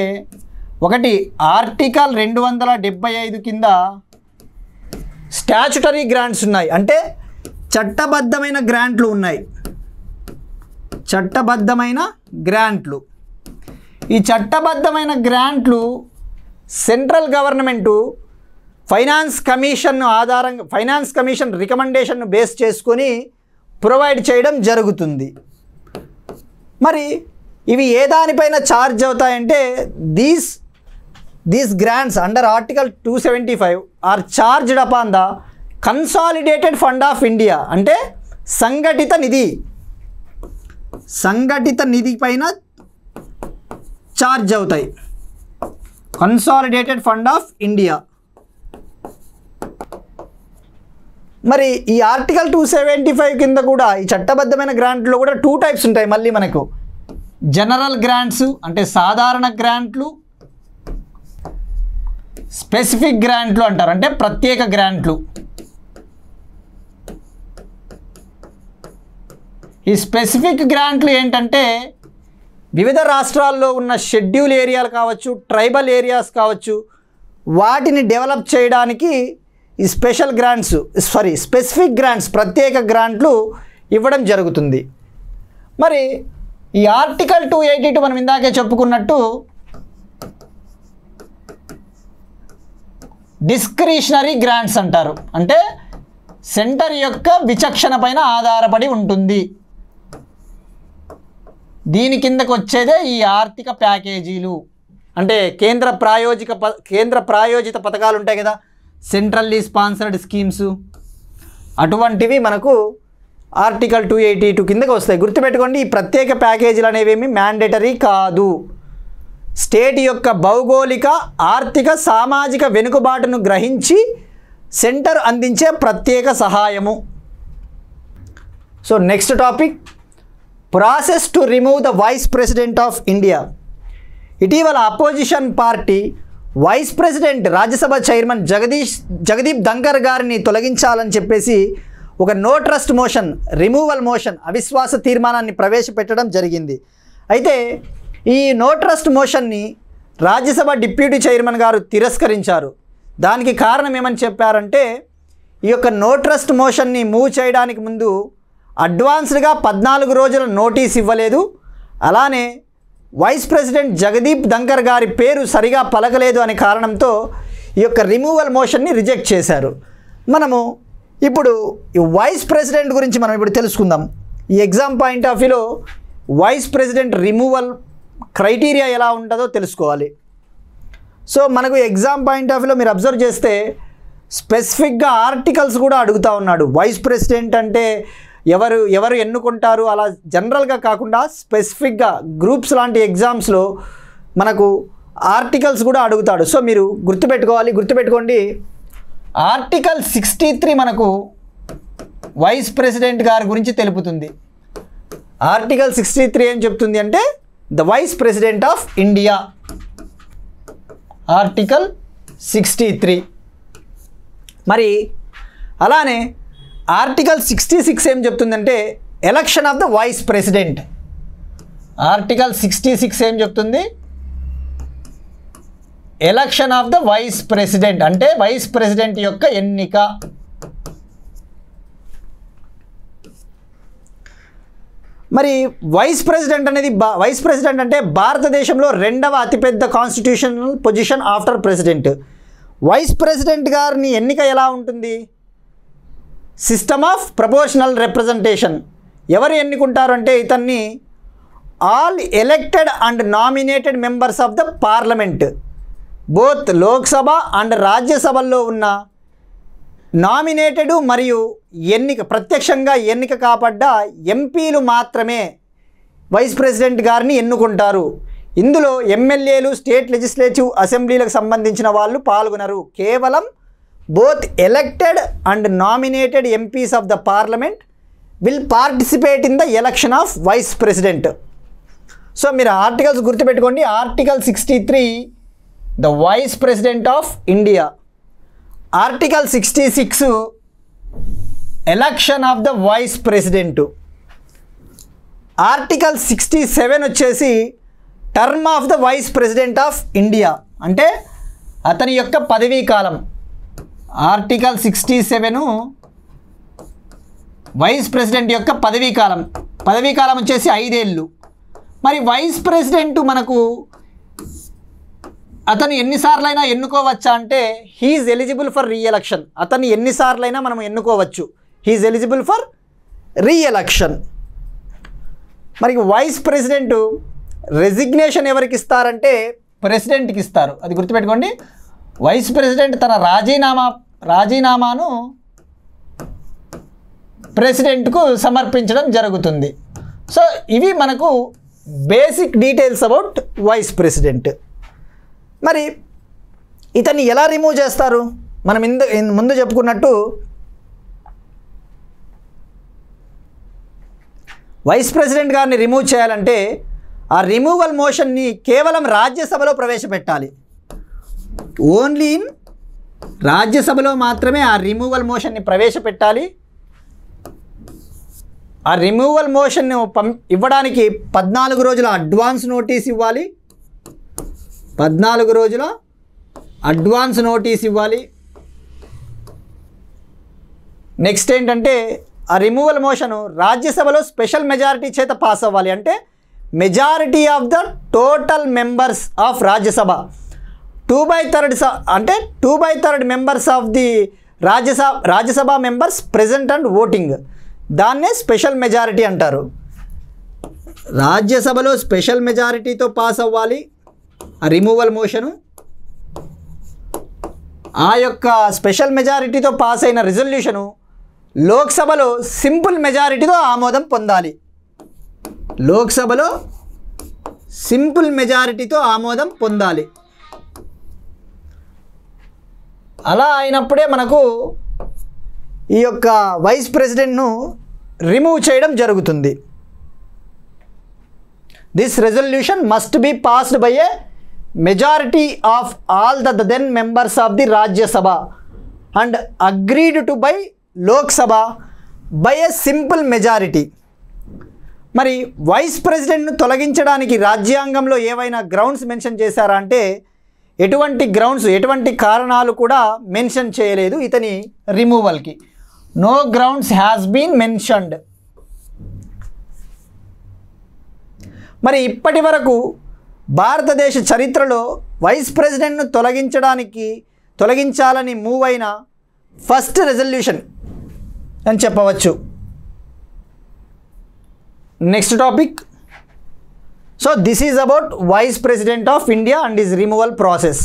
ఒకటి ఆర్టికల్ 275 కింద స్టాచ్యుటరీ గ్రాంట్స్ ఉన్నాయి, అంటే చట్టబద్ధమైన గ్రాంట్లు ఉన్నాయి. ఈ చట్టబద్ధమైన గ్రాంట్లు సెంట్రల్ గవర్నమెంటు ఫైనాన్స్ కమిషన్ రికమెండేషన్ను బేస్ చేసుకొని ప్రొవైడ్ చేయడం జరుగుతుంది. మరి ఇవి ఏ దానిపైన ఛార్జ్ అవుతాయంటే these grants under article 275 are charged upon the consolidated fund of India, అంటే సంఘటిత నిధి పైన ఛార్జ్ అవుతాయి. Consolidated fund of India. మరి ఈ ఆర్టికల్ 275 కింద కూడా ఈ చట్టబద్ధమైన గ్రాంట్లో కూడా 2 టైప్స్ ఉంటాయి. మళ్ళీ మనకు జనరల్ గ్రాంట్స్ అంటే సాధారణ గ్రాంట్లు, స్పెసిఫిక్ గ్రాంట్లు అంటారు, అంటే ప్రత్యేక గ్రాంట్లు. ఈ స్పెసిఫిక్ గ్రాంట్లు ఏంటంటే వివిధ రాష్ట్రాల్లో ఉన్న షెడ్యూల్ ఏరియాలు కావచ్చు, ట్రైబల్ ఏరియాస్ కావచ్చు, వాటిని డెవలప్ చేయడానికి ఈ స్పెసిఫిక్ గ్రాంట్స్, ప్రత్యేక గ్రాంట్లు ఇవ్వడం జరుగుతుంది. మరి ఈ ఆర్టికల్ 282 మనం ఇందాకే చెప్పుకున్నట్టు డిస్క్రిషనరీ గ్రాంట్స్ అంటారు, అంటే సెంటర్ యొక్క విచక్షణ పైన ఆధారపడి ఉంటుంది. దీని కిందకు వచ్చేదే ఈ ఆర్థిక ప్యాకేజీలు. అంటే కేంద్ర ప్రాయోజిత పథకాలు ఉంటాయి కదా, సెంట్రల్లీ స్పాన్సర్డ్ స్కీమ్స్, అటువంటివి మనకు ఆర్టికల్ 282 కిందకు వస్తాయి. గుర్తుపెట్టుకోండి, ఈ ప్రత్యేక ప్యాకేజీలు అనేవేమి మ్యాండేటరీ కాదు. స్టేట్ యొక్క భౌగోళిక, ఆర్థిక, సామాజిక వెనుకబాటును గ్రహించి సెంటర్ అందించే ప్రత్యేక సహాయము. So next topic, process to remove the vice president of India. ఇటీవల opposition party vice president, Rajya Sabha chairman Jagdeep Dhankhar గారిని తొలగించాలని చెప్పేసి ఒక no trust motion, removal motion, అవిశ్వాస తీర్మానాన్ని ప్రవేశపెట్టడం జరిగింది. అయితే ఈ నో ట్రస్ట్ మోషన్ని రాజ్యసభ డిప్యూటీ చైర్మన్ గారు తిరస్కరించారు. దానికి కారణం ఏమని చెప్పారంటే, ఈ యొక్క నో ట్రస్ట్ మోషన్ని మూవ్ చేయడానికి ముందు అడ్వాన్స్డ్గా 14 రోజుల నోటీస్ ఇవ్వలేదు. అలానే వైస్ ప్రెసిడెంట్ జగదీప్ ధంకర్ గారి పేరు సరిగా పలకలేదు అనే కారణంతో ఈ యొక్క రిమూవల్ మోషన్ని రిజెక్ట్ చేశారు. మనము ఇప్పుడు ఈ వైస్ ప్రెసిడెంట్ గురించి మనం ఇప్పుడు తెలుసుకుందాం. ఈ ఎగ్జామ్ పాయింట్ ఆఫ్ వ్యూలో వైస్ ప్రెసిడెంట్ రిమూవల్ క్రైటీరియా ఎలా ఉంటుందో తెలుసుకోవాలి. సో మనకు ఎగ్జామ్ పాయింట్ ఆఫ్ వ్యూలో మీరు అబ్జర్వ్ చేస్తే స్పెసిఫిక్గా ఆర్టికల్స్ కూడా అడుగుతూ ఉన్నాడు. వైస్ ప్రెసిడెంట్ అంటే ఎవరు ఎన్నుకుంటారు అలా జనరల్గా కాకుండా స్పెసిఫిక్గా గ్రూప్స్ లాంటి ఎగ్జామ్స్లో మనకు ఆర్టికల్స్ కూడా అడుగుతాడు. సో మీరు గుర్తుపెట్టుకోండి. ఆర్టికల్ 63 మనకు వైస్ ప్రెసిడెంట్ గారి గురించి తెలుపుతుంది. ఆర్టికల్ 63 ఏం చెప్తుంది అంటే the vice president of India. Article 63. మరి అలానే ఆర్టికల్ 66 ఏం చెప్తుందంటే election of the vice president. Article 66 ఏం చెప్తుంది? Election of the vice president అంటే వైస్ ప్రెసిడెంట్ యొక్క ఎన్నిక. మరి వైస్ ప్రెసిడెంట్ అంటే భారతదేశంలో రెండవ అతిపెద్ద constitutional position after president. Vice president గారిని ఎన్నిక ఎలా ఉంటుంది? System of proportional representation. ఎవరు ఎన్నుకుంటారు అంటే ఇతన్ని all elected and nominated members of the parliament, both Lok Sabha and రాజ్యసభల్లో ఉన్న నామినేటెడ్ మరియు ప్రత్యక్షంగా ఎన్నిక కాబడ్డ ఎంపీలు మాత్రమే వైస్ ప్రెసిడెంట్ గారిని ఎన్నుకుంటారు. ఇందులో ఎమ్మెల్యేలు, స్టేట్ లెజిస్లేటివ్ అసెంబ్లీలకు సంబంధించిన వాళ్ళు పాల్గొనరు. కేవలం both elected and nominated MPs of the parliament will participate in the election of vice president. So మీరు ఆర్టికల్స్ గుర్తుపెట్టుకోండి. Article 63 the vice president of India. Article 66 election of the vice president. Article 67 వచ్చేసి term of the vice president of India అంటే అతని యొక్క పదవీ కాలం. Article 67 vice president యొక్క పదవీ కాలం వచ్చేసి 5 ఏళ్ళు. మరి వైస్ ప్రెసిడెంట్ మనకు అతను ఎన్నిసార్లైనా ఎన్నుకోవచ్చా అంటే హీఈస్ ఎలిజిబుల్ ఫర్ రీఎలక్షన్. అతన్ని ఎన్నిసార్లైనా మనం ఎన్నుకోవచ్చు. He is eligible for reelection. మరి వైస్ ప్రెసిడెంట్ రెసిగ్నేషన్ ఎవరికి ఇస్తారంటే ప్రెసిడెంట్కి ఇస్తారు. అది గుర్తుపెట్టుకోండి. వైస్ ప్రెసిడెంట్ తన రాజీనామాను ప్రెసిడెంట్కు సమర్పించడం జరుగుతుంది. సో ఇవి మనకు basic details about vice president. మరి ఇతన్ని ఎలా రిమూవ్ చేస్తారు? మనం ముందు చెప్పుకున్నట్టు వైస్ ప్రెసిడెంట్ గారిని రిమూవ్ చేయాలంటే ఆ రిమూవల్ మోషన్ని కేవలం రాజ్యసభలో ప్రవేశపెట్టాలి. ఓన్లీ ఇన్ రాజ్యసభలో మాత్రమే ఆ రిమూవల్ మోషన్ని ప్రవేశపెట్టాలి. ఆ రిమూవల్ మోషన్ను ఇవ్వడానికి 14 రోజుల అడ్వాన్స్ నోటీస్ ఇవ్వాలి. 14 రోజుల అడ్వాన్స్ నోటీస్ ఇవ్వాలి. నెక్స్ట్ ఏంటంటే ఆ రిమూవల్ మోషన్ రాజ్యసభలో స్పెషల్ మెజారిటీ చేత పాస్ అవ్వాలి. అంటే majority of the total members of Rajya Sabha 2/3 members of the Rajya Sabha members present and voting. దాన్నే స్పెషల్ మెజారిటీ అంటారు. రాజ్యసభలో స్పెషల్ మెజారిటీతో పాస్ అవ్వాలి ఆ రిమూవల్ మోషను. ఆ యొక్క స్పెషల్ మెజారిటీతో పాస్ అయిన రిజల్యూషను లోక్సభలో సింపుల్ మెజారిటీతో ఆమోదం పొందాలి. లోక్సభలో సింపుల్ మెజారిటీతో ఆమోదం పొందాలి. అలా అయినప్పుడే మనకు ఈ యొక్క వైస్ ప్రెసిడెంట్ను రిమూవ్ చేయడం జరుగుతుంది. This resolution must be passed by a majority of all the then members of the Rajya Sabha and agreed to by Lok Sabha by a simple majority. మరి వైస్ ప్రెసిడెంట్ను తొలగించడానికి రాజ్యాంగంలో ఏవైనా గ్రౌండ్స్ మెన్షన్ చేశారా అంటే ఎటువంటి కారణాలు కూడా మెన్షన్ చేయలేదు ఇతని రిమూవల్కి. No grounds has been mentioned. మరి ఇప్పటి వరకు భారతదేశ చరిత్రలో వైస్ ప్రెసిడెంట్ను తొలగించాలని మూవ్ అయిన ఫస్ట్ రెజల్యూషన్ అని చెప్పవచ్చు. Next topic so this is about vice president of India and his removal process.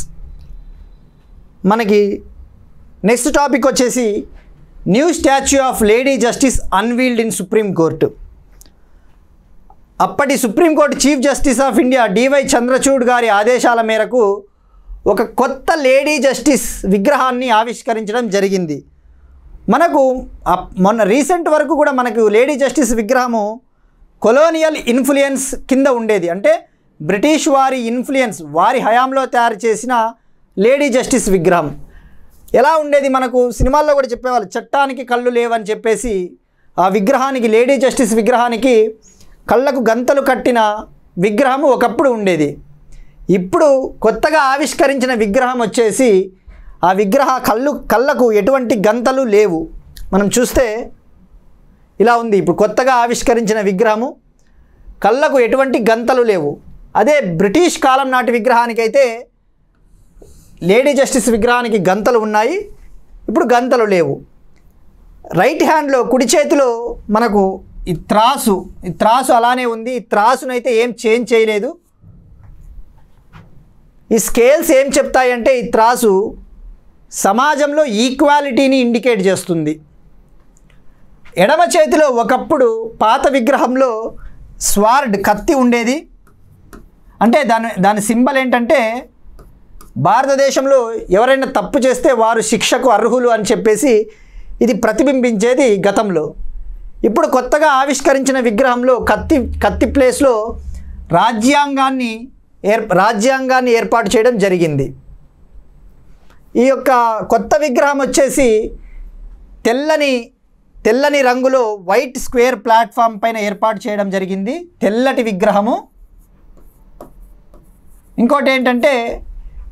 మనకి నెక్స్ట్ టాపిక్ వచ్చేసి new statue of lady justice unveiled in supreme court. అప్పటి supreme court chief justice of India DY Chandrachud గారి ఆదేశాల మేరకు ఒక కొత్త lady justice విగ్రహాన్ని ఆవిష్కరించడం జరిగింది. మనకు మొన్న రీసెంట్ వరకు కూడా మనకు లేడీ జస్టిస్ విగ్రహము కొలోనియల్ ఇన్ఫ్లుయెన్స్ కింద ఉండేది. అంటే బ్రిటిష్ వారి ఇన్ఫ్లుయెన్స్, వారి హయాంలో తయారు చేసిన లేడీ జస్టిస్ విగ్రహం ఎలా ఉండేది, మనకు సినిమాల్లో కూడా చెప్పేవాళ్ళు, చట్టానికి కళ్ళు లేవని చెప్పేసి ఆ విగ్రహానికి, లేడీ జస్టిస్ విగ్రహానికి కళ్ళకు గంతలు కట్టిన విగ్రహం ఒకప్పుడు ఉండేది. ఇప్పుడు కొత్తగా ఆవిష్కరించిన విగ్రహం వచ్చేసి ఆ విగ్రహ కళ్ళకు ఎటువంటి గంతలు లేవు. మనం చూస్తే ఇలా ఉంది. ఇప్పుడు కొత్తగా ఆవిష్కరించిన విగ్రహము కళ్ళకు ఎటువంటి గంతలు లేవు. అదే బ్రిటిష్ కాలం నాటి విగ్రహానికైతే లేడీ జస్టిస్ విగ్రహానికి గంతలు ఉన్నాయి, ఇప్పుడు గంతలు లేవు. రైట్ హ్యాండ్లో, కుడి చేతిలో మనకు ఈ త్రాసు అలానే ఉంది. ఈ త్రాసునైతే ఏం చేంజ్ చేయలేదు. ఈ స్కేల్స్ ఏం చెప్తాయంటే ఈ త్రాసు సమాజంలో ఈక్వాలిటీని ఇండికేట్ చేస్తుంది. ఎడమ చేతిలో ఒకప్పుడు పాత విగ్రహంలో స్వార్డ్, కత్తి ఉండేది. అంటే దాని సింబల్ ఏంటంటే భారతదేశంలో ఎవరైనా తప్పు చేస్తే వారు శిక్షకు అర్హులు అని చెప్పేసి ఇది ప్రతిబింబించేది గతంలో. ఇప్పుడు కొత్తగా ఆవిష్కరించిన విగ్రహంలో కత్తి ప్లేస్లో రాజ్యాంగాన్ని ఏర్పాటు చేయడం జరిగింది. ఈ యొక్క కొత్త విగ్రహం వచ్చేసి తెల్లని రంగులో వైట్ స్క్వేర్ ప్లాట్ఫామ్ పైన ఏర్పాటు చేయడం జరిగింది, తెల్లటి విగ్రహము. ఇంకోటి ఏంటంటే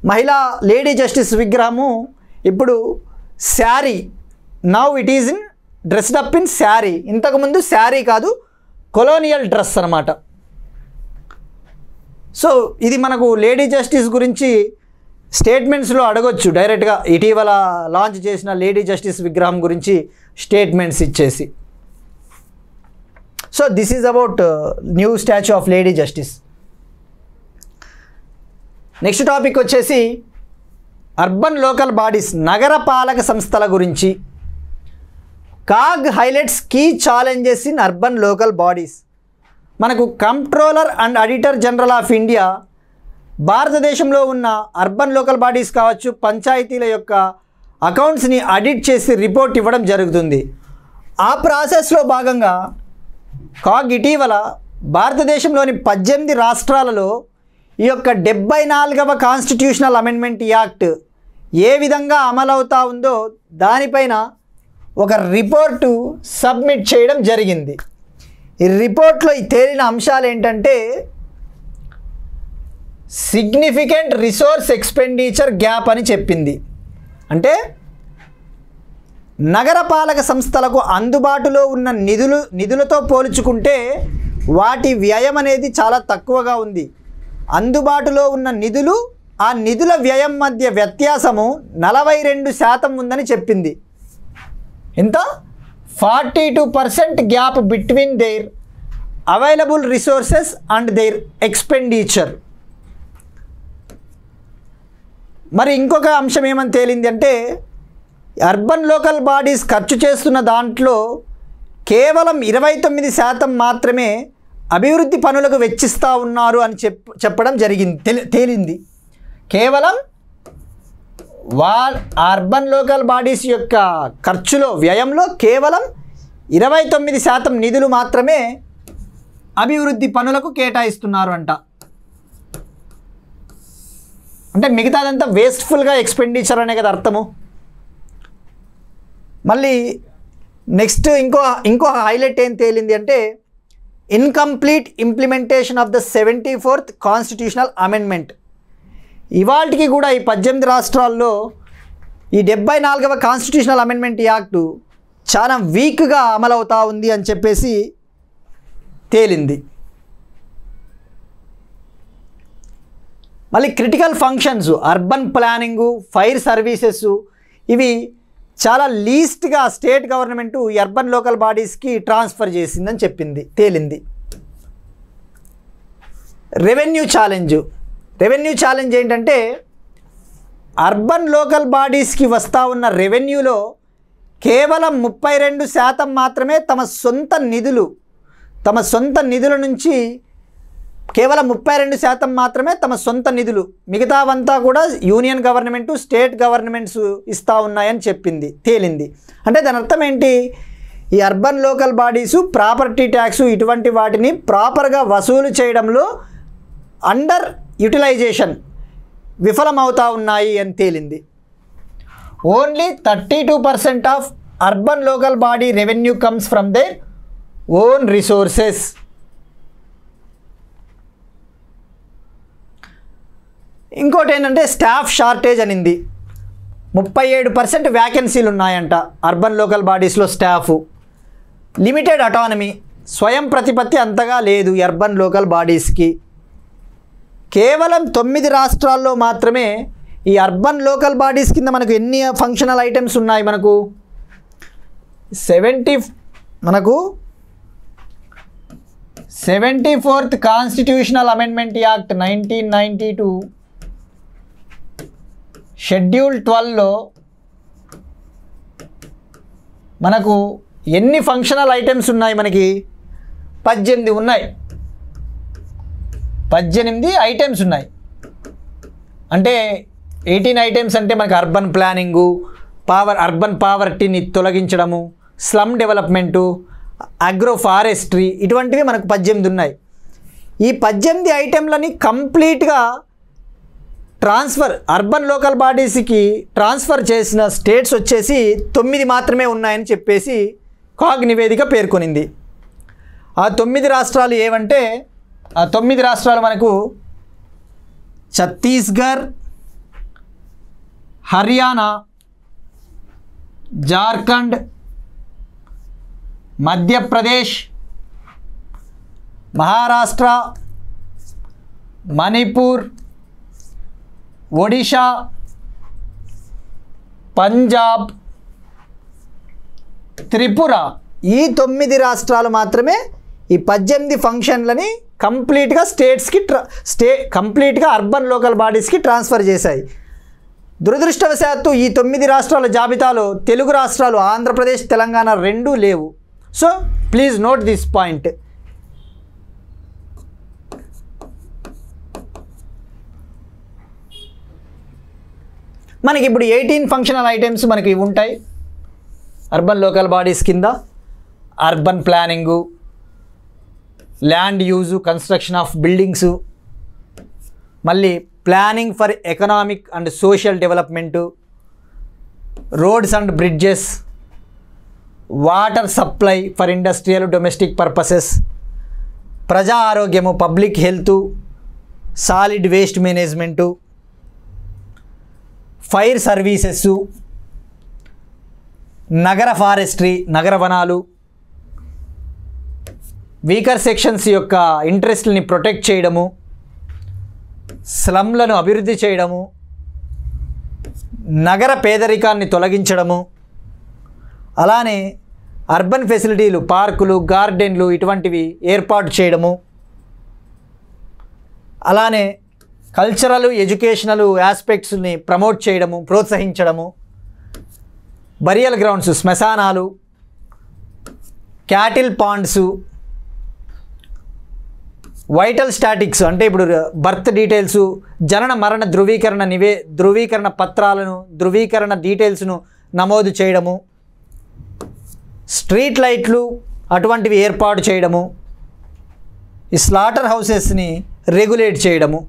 మహిళా లేడీ జస్టిస్ విగ్రహము ఇప్పుడు sari, now it is in dressed up in sari. ఇంతకుముందు శారీ కాదు, కొలోనియల్ డ్రెస్ అన్నమాట. సో ఇది మనకు లేడీ జస్టిస్ గురించి స్టేట్మెంట్స్లో అడగొచ్చు డైరెక్ట్గా, ఇటీవల లాంచ్ చేసిన లేడీ జస్టిస్ విగ్రహం గురించి స్టేట్మెంట్స్ ఇచ్చేసి. So this is about new statue of lady justice. Next topic వచ్చేసి అర్బన్ లోకల్ బాడీస్, నగరపాలక సంస్థల గురించి. CAG highlights key challenges in urban local bodies. మనకు comptroller and auditor general of India భారతదేశంలో ఉన్న అర్బన్ లోకల్ బాడీస్ కావచ్చు, పంచాయతీల యొక్క అకౌంట్స్ని ఆడిట్ చేసి రిపోర్ట్ ఇవ్వడం జరుగుతుంది. ఆ ప్రాసెస్లో భాగంగా కాగ్ ఇటీవల భారతదేశంలోని 18 రాష్ట్రాలలో ఈ యొక్క 74వ కాన్స్టిట్యూషనల్ అమెండ్మెంట్ యాక్ట్ ఏ విధంగా అమలవుతా ఉందో దానిపైన ఒక రిపోర్టు సబ్మిట్ చేయడం జరిగింది. ఈ రిపోర్ట్లో తేలిన అంశాలు ఏంటంటే సిగ్నిఫికెంట్ రిసోర్స్ ఎక్స్పెండిచర్ గ్యాప్ అని చెప్పింది. అంటే నగరపాలక సంస్థలకు అందుబాటులో ఉన్న నిధులతో పోల్చుకుంటే వాటి వ్యయం అనేది చాలా తక్కువగా ఉంది. అందుబాటులో ఉన్న నిధులు, ఆ నిధుల వ్యయం మధ్య వ్యత్యాసము 42% ఉందని చెప్పింది. ఎంత? 42% gap between their available resources and their expenditure. మరి ఇంకొక అంశం ఏమని తేలింది అంటే అర్బన్ లోకల్ బాడీస్ ఖర్చు చేస్తున్న దాంట్లో కేవలం 29% మాత్రమే అభివృద్ధి పనులకు వెచ్చిస్తూ ఉన్నారు అని చెప్పడం తేలింది. కేవలం అర్బన్ లోకల్ బాడీస్ యొక్క ఖర్చులో, వ్యయంలో కేవలం 29% నిధులు మాత్రమే అభివృద్ధి పనులకు కేటాయిస్తున్నారు అంట. అంటే మిగతాదంతా వేస్ట్ఫుల్గా ఎక్స్పెండిచర్ అనే కదా అర్థము. మళ్ళీ నెక్స్ట్ ఇంకో హైలైట్ ఏం తేలింది అంటే incomplete implementation of the 74th constitutional amendment. ఇవాళకి కూడా ఈ 18 రాష్ట్రాల్లో ఈ 74వ కాన్స్టిట్యూషనల్ అమెండ్మెంట్ యాక్టు చాలా వీక్గా అమలవుతూ ఉంది అని చెప్పేసి తేలింది. మళ్ళీ critical functions, urban planning, fire services ఇవి చాలా లీస్ట్గా స్టేట్ గవర్నమెంటు అర్బన్ లోకల్ బాడీస్కి ట్రాన్స్ఫర్ చేసిందని తేలింది. రెవెన్యూ ఛాలెంజ్ ఏంటంటే అర్బన్ లోకల్ బాడీస్కి వస్తూ ఉన్న రెవెన్యూలో కేవలం 32% మాత్రమే తమ సొంత నిధుల నుంచి కేవలం 32% మాత్రమే తమ సొంత నిధులు, మిగతావంతా కూడా యూనియన్ గవర్నమెంటు స్టేట్ గవర్నమెంట్స్ ఇస్తూ ఉన్నాయని తేలింది. అంటే దాని అర్థం ఏంటి? ఈ urban local bodies property tax ఇటువంటి వాటిని ప్రాపర్గా వసూలు చేయడంలో అండర్ యూటిలైజేషన్ విఫలమవుతూ ఉన్నాయి అని తేలింది. Only 32% of urban local body revenue comes from their own resources. ఇంకోటి ఏంటంటే స్టాఫ్ షార్టేజ్ అనింది. 37% వ్యాకెన్సీలు ఉన్నాయంట అర్బన్ లోకల్ బాడీస్లో. స్టాఫ్ లిమిటెడ్ అటానమీ, స్వయం ప్రతిపత్తి అంతగా లేదు ఈ అర్బన్ లోకల్ బాడీస్కి. కేవలం 9 రాష్ట్రాల్లో మాత్రమే ఈ అర్బన్ లోకల్ బాడీస్ కింద మనకు ఎన్ని ఫంక్షనల్ ఐటమ్స్ ఉన్నాయి? మనకు 74th constitutional amendment act 1992 schedule 12లో మనకు ఎన్ని ఫంక్షనల్ ఐటమ్స్ ఉన్నాయి? మనకి 18 ఉన్నాయి. 18 ఐటమ్స్ ఉన్నాయి. అంటే 18 ఐటమ్స్ అంటే మనకు అర్బన్ ప్లానింగు, అర్బన్ పావర్టీని తొలగించడము, స్లమ్ డెవలప్మెంటు, అగ్రో ఫారెస్ట్రీ, ఇటువంటివి మనకు 18 ఉన్నాయి. ఈ 18 ఐటెంలని కంప్లీట్గా అర్బన్ లోకల్ బాడీస్కి ట్రాన్స్ఫర్ చేసిన స్టేట్స్ వచ్చేసి 9 మాత్రమే ఉన్నాయని చెప్పేసి కాగ్ నివేదిక పేర్కొనింది. ఆ 9 రాష్ట్రాలు ఏవంటే, ఆ 9 రాష్ట్రాలు మనకు ఛత్తీస్గఢ్, హర్యానా, జార్ఖండ్, మధ్యప్రదేశ్, మహారాష్ట్ర, మణిపూర్, ఒడిషా, పంజాబ్, త్రిపుర. ఈ 9 రాష్ట్రాలు మాత్రమే ఈ 18 ఫంక్షన్లని కంప్లీట్గా కంప్లీట్గా అర్బన్ లోకల్ బాడీస్కి ట్రాన్స్ఫర్ చేశాయి. దురదృష్టవశాత్తు ఈ 9 రాష్ట్రాల జాబితాలో తెలుగు రాష్ట్రాలు ఆంధ్రప్రదేశ్, తెలంగాణ 2 లేవు. So please note this point. మనకి ఇప్పుడు 18 ఫంక్షనల్ ఐటమ్స్ మనకి ఉంటాయి అర్బన్ లోకల్ బాడీస్ కింద. Urban planning, land use, construction of buildings, మళ్ళీ planning for economic and social development, roads and bridges, water supply for industrial domestic purposes, ప్రజా ఆరోగ్యము, public health, solid waste management, fire services, నగర forestry, నగర వనాలు, weaker sections యొక్క ఇంట్రెస్ట్ని protect చేయడము, స్లమ్లను అభివృద్ధి చేయడము, నగర పేదరికాన్ని తొలగించడము, అలానే అర్బన్ ఫెసిలిటీలు, పార్కులు, గార్డెన్లు ఇటువంటివి ఏర్పాటు చేయడము, అలానే కల్చరల్, ఎడ్యుకేషనల్ ఆస్పెక్ట్స్ని ప్రమోట్ చేయడము, ప్రోత్సహించడము, బరియల్ గ్రౌండ్స్, శ్మశానాలు, క్యాటిల్ పాండ్స్, వైటల్ స్టాటిక్స్ అంటే ఇప్పుడు బర్త్ డీటెయిల్స్, జనన మరణ ధృవీకరణ పత్రాలను, ధృవీకరణ డీటెయిల్స్ను నమోదు చేయడము, స్ట్రీట్ లైట్లు అటువంటివి ఏర్పాటు చేయడము, ఈ స్లాటర్ హౌసెస్ని రెగ్యులేట్ చేయడము.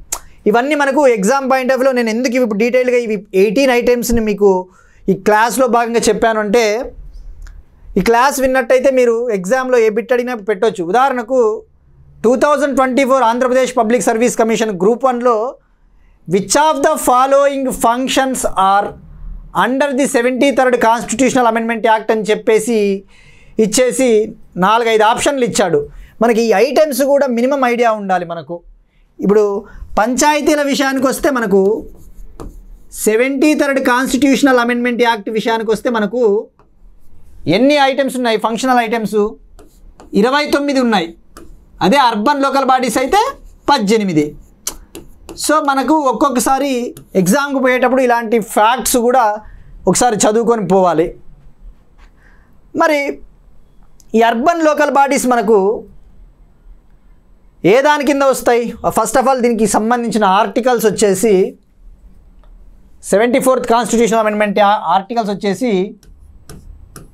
ఇవన్నీ మనకు ఎగ్జామ్ పాయింట్ ఆఫ్ వ్యూలో నేను ఎందుకు ఇప్పుడు డీటెయిల్గా ఇవి 18 ఐటమ్స్ని మీకు ఈ క్లాస్లో భాగంగా చెప్పాను అంటే, ఈ క్లాస్ విన్నట్టయితే మీరు ఎగ్జామ్లో ఏ బిట్ అడిగినా పెట్టవచ్చు. ఉదాహరణకు 2024 Andhra Pradesh public service commission group 1లో which of the following functions are under the 73rd constitutional amendment act అని చెప్పేసి ఇచ్చేసి 4-5 ఆప్షన్లు ఇచ్చాడు. మనకి ఈ ఐటమ్స్ కూడా మినిమం ఐడియా ఉండాలి మనకు. ఇప్పుడు పంచాయతీల విషయానికి వస్తే మనకు 73rd కాన్స్టిట్యూషనల్ అమెండ్మెంట్ యాక్ట్ విషయానికి వస్తే మనకు ఎన్ని ఐటమ్స్ ఉన్నాయి? ఫంక్షనల్ ఐటమ్స్ 29 ఉన్నాయి. అదే అర్బన్ లోకల్ బాడీస్ అయితే 18. సో మనకు ఒక్కొక్కసారి ఎగ్జామ్కి పోయేటప్పుడు ఇలాంటి ఫ్యాక్ట్స్ కూడా ఒకసారి చదువుకొని పోవాలి. మరి ఈ అర్బన్ లోకల్ బాడీస్ మనకు ఏ దాని కింద వస్తాయి? ఫస్ట్ ఆఫ్ ఆల్ దీనికి సంబంధించిన ఆర్టికల్స్ వచ్చేసి 74th కాన్స్టిట్యూషనల్ అమెండ్మెంట్ ఆర్టికల్స్ వచ్చేసి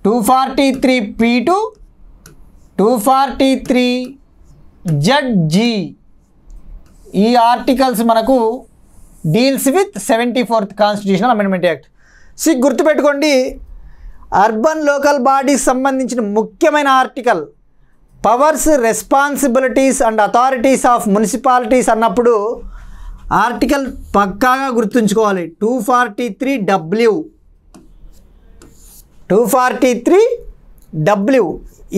243P to 243ZG. ఈ ఆర్టికల్స్ మనకు deals with 74th constitutional amendment act. గుర్తుపెట్టుకోండి, అర్బన్ లోకల్ బాడీస్ సంబంధించిన ముఖ్యమైన article powers, responsibilities and authorities of municipalities అన్నప్పుడు ఆర్టికల్ పక్కాగా గుర్తుంచుకోవాలి. 243W. 243W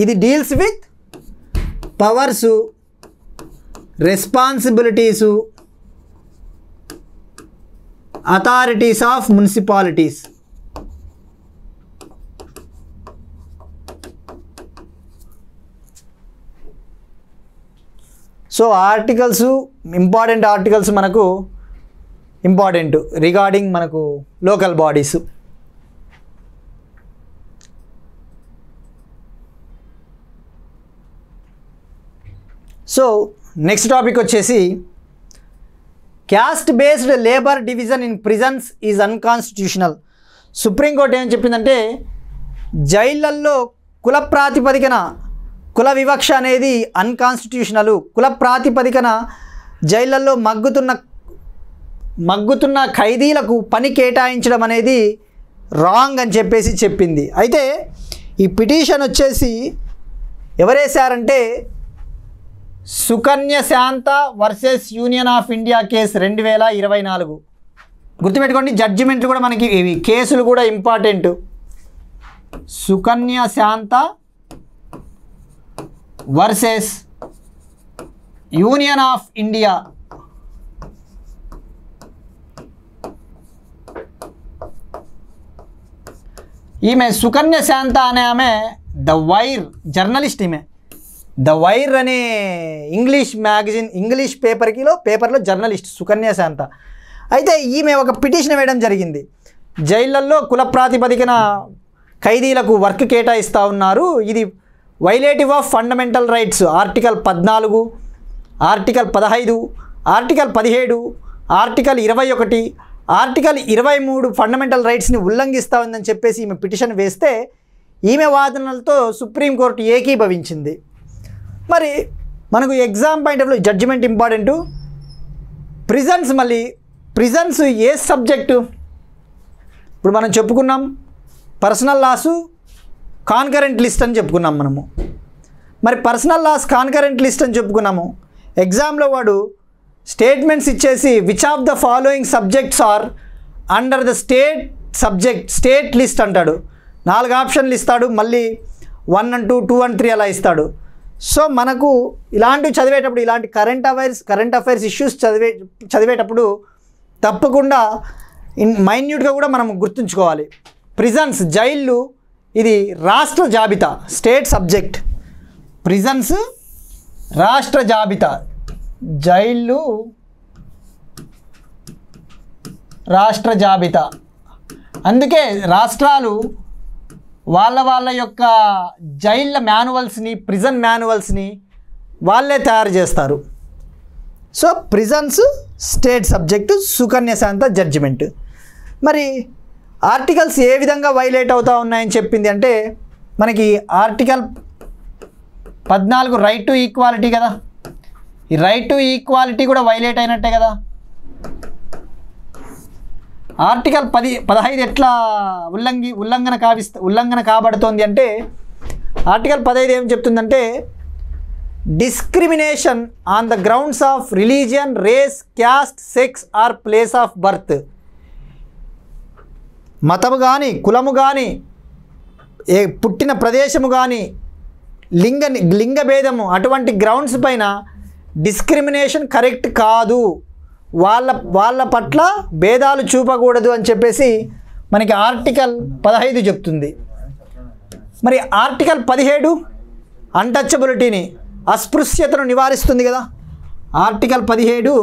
ఇది deals with powers, responsibilities, authorities of municipalities. So articles important articles మనకు important regarding మనకు local bodies. So next topic వచ్చేసి caste based labour division in prisons is unconstitutional. Supreme court ఏం చెప్పిందంటే జైళ్ళల్లో కుల ప్రాతిపదికన కుల వివక్ష అనేది అన్కాన్స్టిట్యూషనల్. కుల ప్రాతిపదికన జైళ్ళల్లో మగ్గుతున్న ఖైదీలకు పని కేటాయించడం అనేది రాంగ్ అని చెప్పేసి చెప్పింది. అయితే ఈ పిటిషన్ వచ్చేసి ఎవరేశారంటే Sukanya Shanta versus union of India case 2024. గుర్తుపెట్టుకోండి, జడ్జిమెంట్లు కూడా మనకి ఇవి కేసులు కూడా important. Sukanya Shanta versus union of India. ఈమె సుకన్య శాంత అనే ఆమె ద వైర్ జర్నలిస్ట్. ఈమె ద వైర్ అనే ఇంగ్లీష్ మ్యాగజైన్ ఇంగ్లీష్ పేపర్లో జర్నలిస్ట్ సుకన్య శాంత. అయితే ఈమె ఒక పిటిషన్ వేయడం జరిగింది. జైళ్ళల్లో కుల ప్రాతిపదికన ఖైదీలకు వర్క్ కేటాయిస్తూ ఉన్నారు, ఇది violative of fundamental rights. Article 14, article 15, article 17, article 21, article 23 fundamental రైట్స్ని ఉల్లంఘిస్తూ ఉందని చెప్పేసి ఈమె పిటిషన్ వేస్తే ఈమె వాదనలతో సుప్రీంకోర్టు ఏకీభవించింది. మరి మనకు exam point of view judgement important. Prisons, మళ్ళీ ప్రిజన్స్ ఏ సబ్జెక్టు? ఇప్పుడు మనం చెప్పుకున్నాం పర్సనల్ లాసు కాన్కరెంట్ లిస్ట్ అని చెప్పుకున్నాం మనము. మరి పర్సనల్ లాస్ కాన్కరెంట్ లిస్ట్ అని చెప్పుకున్నాము. ఎగ్జామ్లో వాడు స్టేట్మెంట్స్ ఇచ్చేసి which of the following subjects are under the state list అంటాడు. 4 ఆప్షన్లు ఇస్తాడు, మళ్ళీ 1 and 2, 2 and 3 అలా ఇస్తాడు. సో మనకు ఇలాంటివి చదివేటప్పుడు, ఇలాంటి కరెంట్ అఫైర్స్ ఇష్యూస్ చదివేటప్పుడు తప్పకుండా మైన్యూట్గా కూడా మనం గుర్తుంచుకోవాలి. ప్రిజన్స్ జైళ్ళు ఇది రాష్ట్ర జాబితా, స్టేట్ సబ్జెక్ట్. ప్రిజన్స్ రాష్ట్ర జాబితా, జైళ్ళు రాష్ట్ర జాబితా. అందుకే రాష్ట్రాలు వాళ్ళ యొక్క జైళ్ళ మాన్యువల్స్ని, ప్రిజన్ మాన్యువల్స్ని వాళ్ళే తయారు చేస్తారు. So prisons state subject, Sukanya Shanta judgement. మరి ఆర్టికల్స్ ఏ విధంగా వైలేట్ అవుతూ ఉన్నాయని చెప్పింది అంటే మనకి ఆర్టికల్ 14 రైట్ టు ఈక్వాలిటీ కదా. ఈ రైట్ టు ఈక్వాలిటీ కూడా వైలేట్ అయినట్టే కదా. ఆర్టికల్ 15 ఎట్లా ఉల్లంఘన కాబడుతోంది అంటే ఆర్టికల్ 15 ఏం చెప్తుందంటే discrimination on the grounds of religion, race, caste, sex or place of birth. మతము కానీ, కులము కానీ, పుట్టిన ప్రదేశము కానీ, లింగ భేదము అటువంటి గ్రౌండ్స్ పైన డిస్క్రిమినేషన్ కరెక్ట్ కాదు, వాళ్ళ పట్ల భేదాలు చూపకూడదు అని చెప్పేసి మనకి ఆర్టికల్ 15 చెప్తుంది. మరి ఆర్టికల్ 17 అన్టచబిలిటీని, అస్పృశ్యతను నివారిస్తుంది కదా. ఆర్టికల్ 17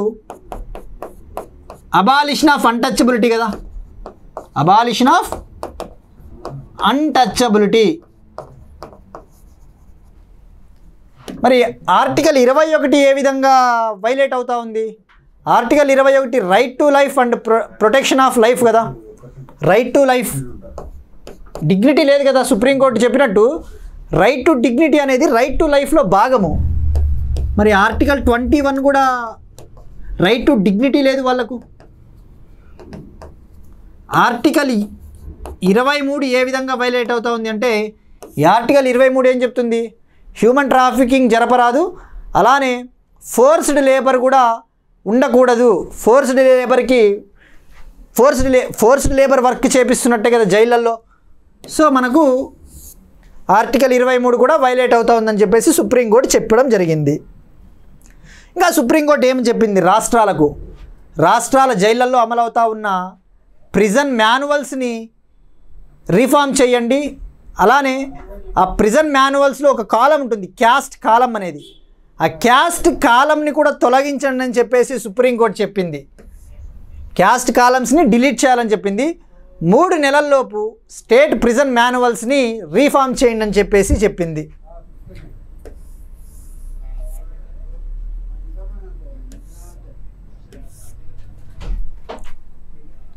అబాలిషన్ ఆఫ్ అన్టచబిలిటీ కదా, అబాలిషన్ ఆఫ్ అన్టచబిలిటీ. మరి ఆర్టికల్ 21 ఏ విధంగా వైలేట్ అవుతా ఉంది? Article 21 right to life and protection of life కదా, రైట్ టు లైఫ్. డిగ్నిటీ లేదు కదా, సుప్రీంకోర్టు చెప్పినట్టు రైట్ టు డిగ్నిటీ అనేది రైట్ టు లైఫ్లో భాగము. మరి ఆర్టికల్ 21 కూడా రైట్ టు డిగ్నిటీ లేదు వాళ్ళకు. ఆర్టికల్ 23 ఏ విధంగా వైలేట్ అవుతా ఉంది అంటే, ఈ ఆర్టికల్ 23 ఏం చెప్తుంది? హ్యూమన్ ట్రాఫికింగ్ జరపరాదు, అలానే ఫోర్స్డ్ లేబర్ కూడా ఉండకూడదు. ఫోర్స్డ్ లేబర్ వర్క్ చేపిస్తున్నట్టే కదా జైళ్ళల్లో. సో మనకు ఆర్టికల్ 23 కూడా వైలేట్ అవుతా ఉందని చెప్పేసి సుప్రీంకోర్టు చెప్పడం జరిగింది. ఇంకా సుప్రీంకోర్టు ఏం చెప్పింది? రాష్ట్రాల జైళ్ళల్లో అమలవుతా ఉన్న ప్రిజన్ మాన్యువల్స్ని రీఫార్మ్ చేయండి. అలానే ఆ ప్రిజన్ మాన్యువల్స్లో ఒక కాలం ఉంటుంది, క్యాస్ట్ కాలం అనేది. ఆ క్యాస్ట్ కాలంని కూడా తొలగించండి అని చెప్పేసి సుప్రీంకోర్టు చెప్పింది. క్యాస్ట్ కాలమ్స్ని డిలీట్ చేయాలని చెప్పింది. 3 నెలల్లోపు స్టేట్ ప్రిజన్ మాన్యువల్స్ని రీఫార్మ్ చేయండి అని చెప్పేసి చెప్పింది.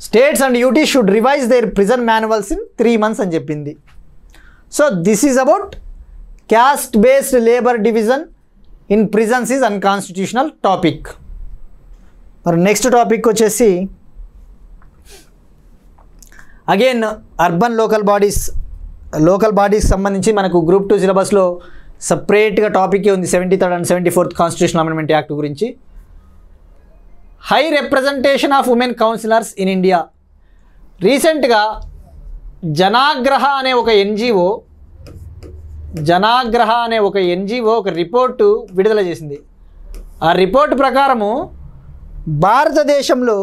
States and UTs should revise their prison manuals in 3 months అని చెప్పింది. So this is about caste based labour division in prisons is unconstitutional topic. మరి నెక్స్ట్ టాపిక్ వచ్చేసి అగైన్ అర్బన్ లోకల్ బాడీస్ సంబంధించి మనకు గ్రూప్ 2 సిలబస్లో సపరేట్గా టాపిక్ ఉంది, 73rd and 74th constitutional amendment act గురించి. High representation of women councillors in India. రీసెంట్గా జనాగ్రహ అనే ఒక ఎన్జిఓ ఒక రిపోర్టు విడుదల చేసింది. ఆ రిపోర్టు ప్రకారము భారతదేశంలో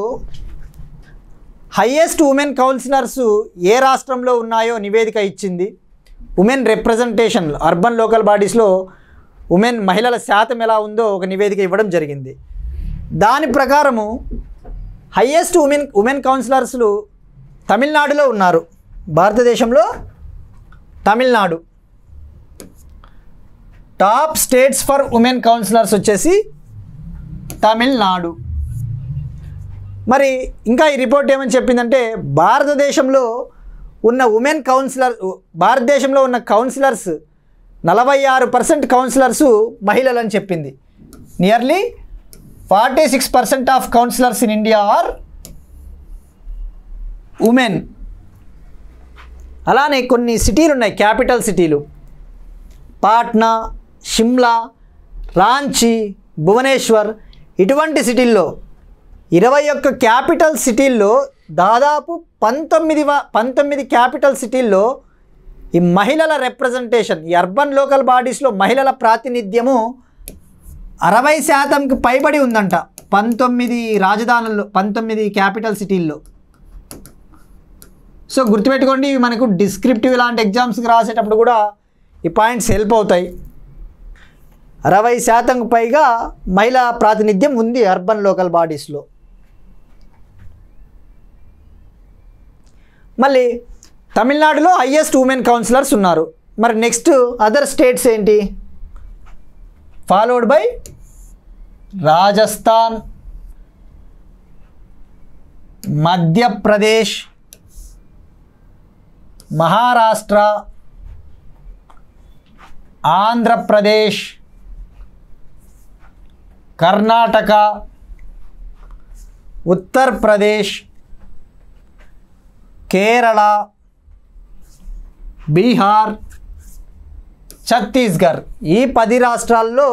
హైయెస్ట్ ఉమెన్ కౌన్సిలర్స్ ఏ రాష్ట్రంలో ఉన్నాయో నివేదిక ఇచ్చింది. ఉమెన్ రిప్రజెంటేషన్ అర్బన్ లోకల్ బాడీస్లో మహిళల శాతం ఎలా ఉందో ఒక నివేదిక ఇవ్వడం జరిగింది. దాని ప్రకారము హైయెస్ట్ ఉమెన్ కౌన్సిలర్స్లు తమిళనాడులో ఉన్నారు. భారతదేశంలో Tamil Nadu. Top states for women councillors వచ్చేసి తమిళనాడు. మరి ఇంకా ఈ రిపోర్ట్ ఏమని చెప్పిందంటే, భారతదేశంలో ఉన్న కౌన్సిలర్స్ 46% కౌన్సిలర్స్ మహిళలని చెప్పింది. Nearly 46% of councillors in India are women. అలానే కొన్ని సిటీలు ఉన్నాయి, క్యాపిటల్ సిటీలు, పాట్నా, షిమ్లా, రాంచీ, భువనేశ్వర్. ఇటువంటి సిటీల్లో 21 క్యాపిటల్ సిటీల్లో దాదాపు 19 క్యాపిటల్ సిటీల్లో ఈ మహిళల రిప్రజెంటేషన్, ఈ అర్బన్ లోకల్ బాడీస్లో మహిళల ప్రాతినిధ్యము 60% పైబడి ఉందంట. 19 రాజధానుల్లో, 19 క్యాపిటల్ సిటీల్లో. సో గుర్తుపెట్టుకోండి, ఇవి మనకు డిస్క్రిప్టివ్ లాంటి ఎగ్జామ్స్కి రాసేటప్పుడు కూడా ఈ పాయింట్స్ హెల్ప్ అవుతాయి. 60% పైగా మహిళా ప్రాతినిధ్యం ఉంది అర్బన్ లోకల్ బాడీస్లో. మళ్ళీ తమిళనాడులో హైయెస్ట్ ఉమెన్ కౌన్సిలర్స్ ఉన్నారు. మరి నెక్స్ట్ అదర్ స్టేట్స్ ఏంటి? Followed by Rajasthan, Madhya Pradesh, Maharashtra, Andhra Pradesh, Karnataka, Uttar Pradesh, Kerala, Bihar, Chhattisgarh. ఈ 10 రాష్ట్రాల్లో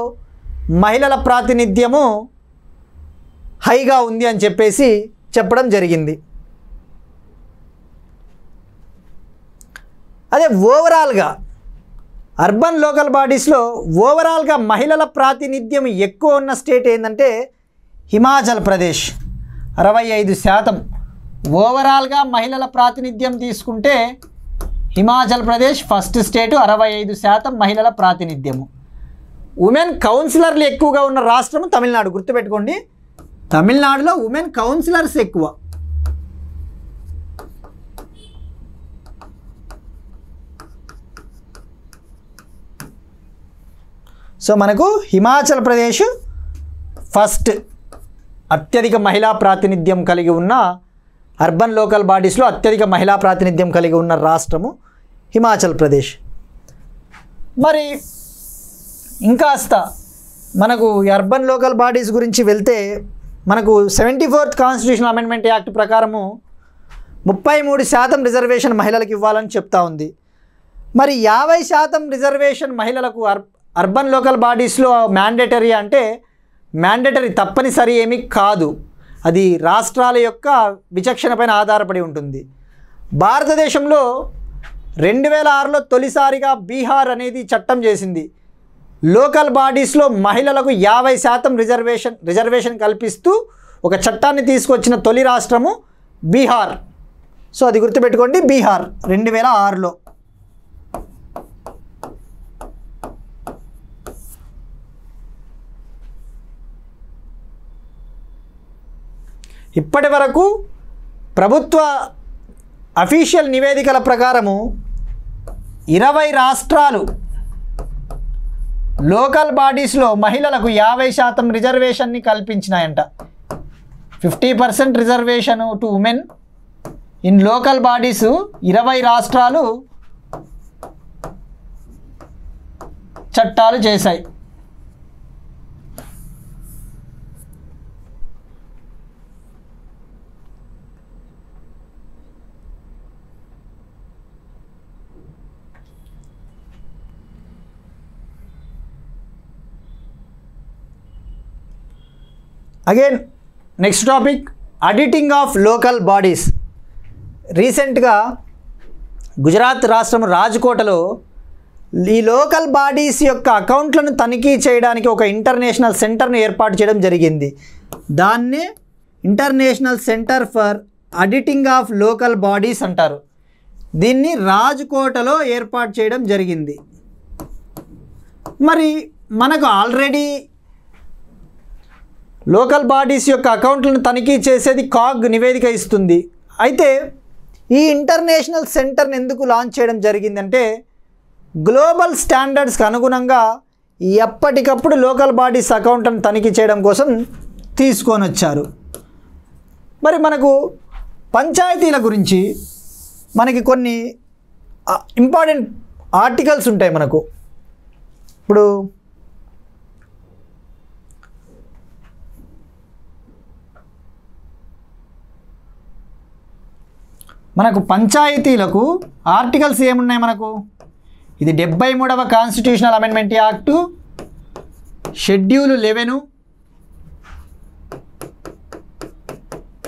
మహిళల ప్రాతినిధ్యము హైగా ఉంది అని చెప్పేసి చెప్పడం జరిగింది. అదే ఓవరాల్గా అర్బన్ లోకల్ బాడీస్లో ఓవరాల్గా మహిళల ప్రాతినిధ్యం ఎక్కువ ఉన్న స్టేట్ ఏంటంటే హిమాచల్ ప్రదేశ్, 65%. ఓవరాల్గా మహిళల ప్రాతినిధ్యం తీసుకుంటే హిమాచల్ ప్రదేశ్ ఫస్ట్ స్టేటు, 65% మహిళల ప్రాతినిధ్యము. ఉమెన్ కౌన్సిలర్లు ఎక్కువగా ఉన్న రాష్ట్రం తమిళనాడు. గుర్తుపెట్టుకోండి, తమిళనాడులో ఉమెన్ కౌన్సిలర్స్ ఎక్కువ. సో మనకు హిమాచల్ ప్రదేశ్ ఫస్ట్ అత్యధిక మహిళా ప్రాతినిధ్యం కలిగి ఉన్న అర్బన్ లోకల్ బాడీస్లో అత్యధిక మహిళా ప్రాతినిధ్యం కలిగి ఉన్న రాష్ట్రము హిమాచల్ ప్రదేశ్. మరి ఇంకాస్త మనకు అర్బన్ లోకల్ బాడీస్ గురించి వెళ్తే మనకు 74th కాన్స్టిట్యూషనల్ అమెండ్మెంట్ యాక్ట్ ప్రకారము 33% రిజర్వేషన్ మహిళలకు ఇవ్వాలని చెప్తా ఉంది. మరి 50% రిజర్వేషన్ మహిళలకు అర్బన్ లోకల్ బాడీస్లో మ్యాండేటరీ అంటే మ్యాండేటరీ తప్పనిసరి ఏమీ కాదు, అది రాష్ట్రాల యొక్క విచక్షణ పైన ఆధారపడి ఉంటుంది. భారతదేశంలో 2006లో తొలిసారిగా బీహార్ అనేది చట్టం చేసింది. లోకల్ బాడీస్లో మహిళలకు 50% రిజర్వేషన్ కల్పిస్తూ ఒక చట్టాన్ని తీసుకొచ్చిన తొలి రాష్ట్రము బీహార్. సో అది గుర్తుపెట్టుకోండి, బీహార్ 2006లో. ఇప్పటి వరకు ప్రభుత్వ అఫీషియల్ నివేదికల ప్రకారము 20 రాష్ట్రాలు లోకల్ బాడీస్లో మహిళలకు 50% రిజర్వేషన్ని కల్పించినాయంట. 50% reservation to women in local bodies 20 రాష్ట్రాలు చట్టాలు చేశాయి. Again next topic, auditing of local bodies. రీసెంట్గా గుజరాత్ రాష్ట్రం రాజ్కోటలో ఈ లోకల్ బాడీస్ యొక్క అకౌంట్లను తనిఖీ చేయడానికి ఒక ఇంటర్నేషనల్ సెంటర్ను ఏర్పాటు చేయడం జరిగింది. దాన్నే international centre for auditing of local bodies అంటారు. దీన్ని రాజ్కోటలో ఏర్పాటు చేయడం జరిగింది. మరి మనకు ఆల్రెడీ లోకల్ బాడీస్ యొక్క అకౌంట్లను తనిఖీ చేసేది కాగ్ నివేదిక ఇస్తుంది. అయితే ఈ ఇంటర్నేషనల్ సెంటర్ని ఎందుకు లాంచ్ చేయడం జరిగిందంటే గ్లోబల్ స్టాండర్డ్స్కి అనుగుణంగా ఎప్పటికప్పుడు లోకల్ బాడీస్ అకౌంట్లను తనిఖీ చేయడం కోసం తీసుకొని వచ్చారు. మరి మనకు పంచాయతీల గురించి మనకి కొన్ని ఇంపార్టెంట్ ఆర్టికల్స్ ఉంటాయి. మనకు ఇప్పుడు పంచాయతీలకు ఆర్టికల్స్ ఏమున్నాయి మనకు? ఇది 73వ constitutional amendment act schedule 11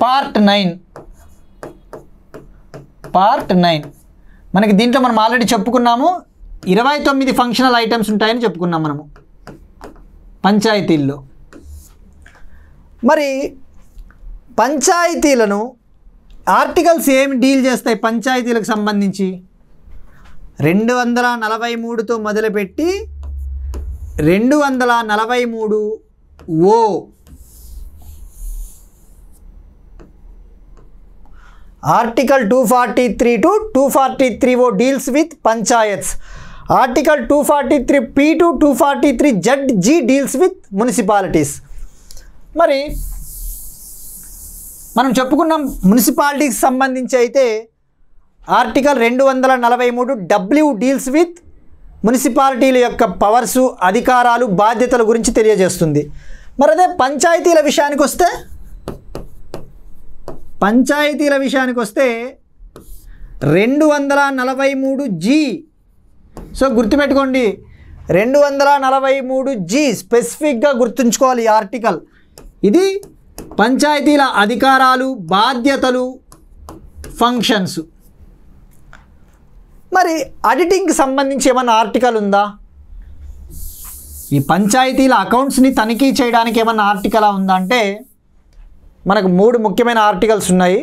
part 9. మనకి దీంట్లో మనం ఆల్రెడీ చెప్పుకున్నాము 29 ఫంక్షనల్ ఐటమ్స్ ఉంటాయని చెప్పుకున్నాం మనము పంచాయతీల్లో. మరి పంచాయతీలను ఆర్టికల్స్ ఏమి డీల్ చేస్తాయి? పంచాయతీలకు సంబంధించి 243తో మొదలుపెట్టి 243O article 243 to 243O deals with panchayats. Article 243P to 243ZG deals with municipalities. మరి మనం చెప్పుకున్నాం మున్సిపాలిటీకి సంబంధించి అయితే ఆర్టికల్ 243W డీల్స్ విత్ మున్సిపాలిటీల యొక్క పవర్సు, అధికారాలు, బాధ్యతల గురించి తెలియజేస్తుంది. మరి అదే పంచాయతీల విషయానికి వస్తే 243G. సో గుర్తుపెట్టుకోండి, 243G స్పెసిఫిక్గా గుర్తుంచుకోవాలి. ఈ ఆర్టికల్ ఇది పంచాయతీల అధికారాలు, బాధ్యతలు, ఫంక్షన్స్. మరి ఆడిటింగ్కి సంబంధించి ఏమన్నా ఆర్టికల్ ఉందా? ఈ పంచాయతీల అకౌంట్స్ని తనిఖీ చేయడానికి ఏమన్నా ఆర్టికల్ ఉందా అంటే మనకు 3 ముఖ్యమైన ఆర్టికల్స్ ఉన్నాయి.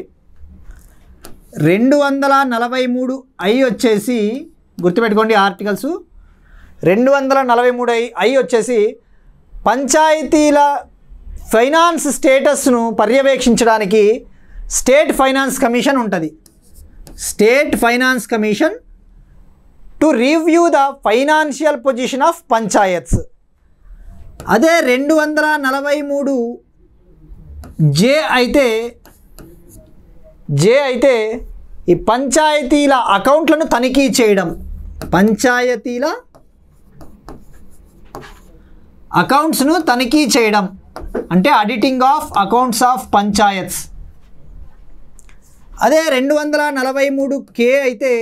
243I వచ్చేసి గుర్తుపెట్టుకోండి ఆర్టికల్స్. 243 వచ్చేసి పంచాయతీల ఫైనాన్స్ స్టేటస్ను పర్యవేక్షించడానికి స్టేట్ ఫైనాన్స్ కమిషన్ ఉంటుంది. State finance commission to review the financial position of panchayats. అదే 243 జే అయితే ఈ పంచాయతీల అకౌంట్లను తనిఖీ చేయడం, పంచాయతీల అకౌంట్స్ను తనిఖీ చేయడం అంటే auditing of accounts of panchayats. అదే 243 అయితే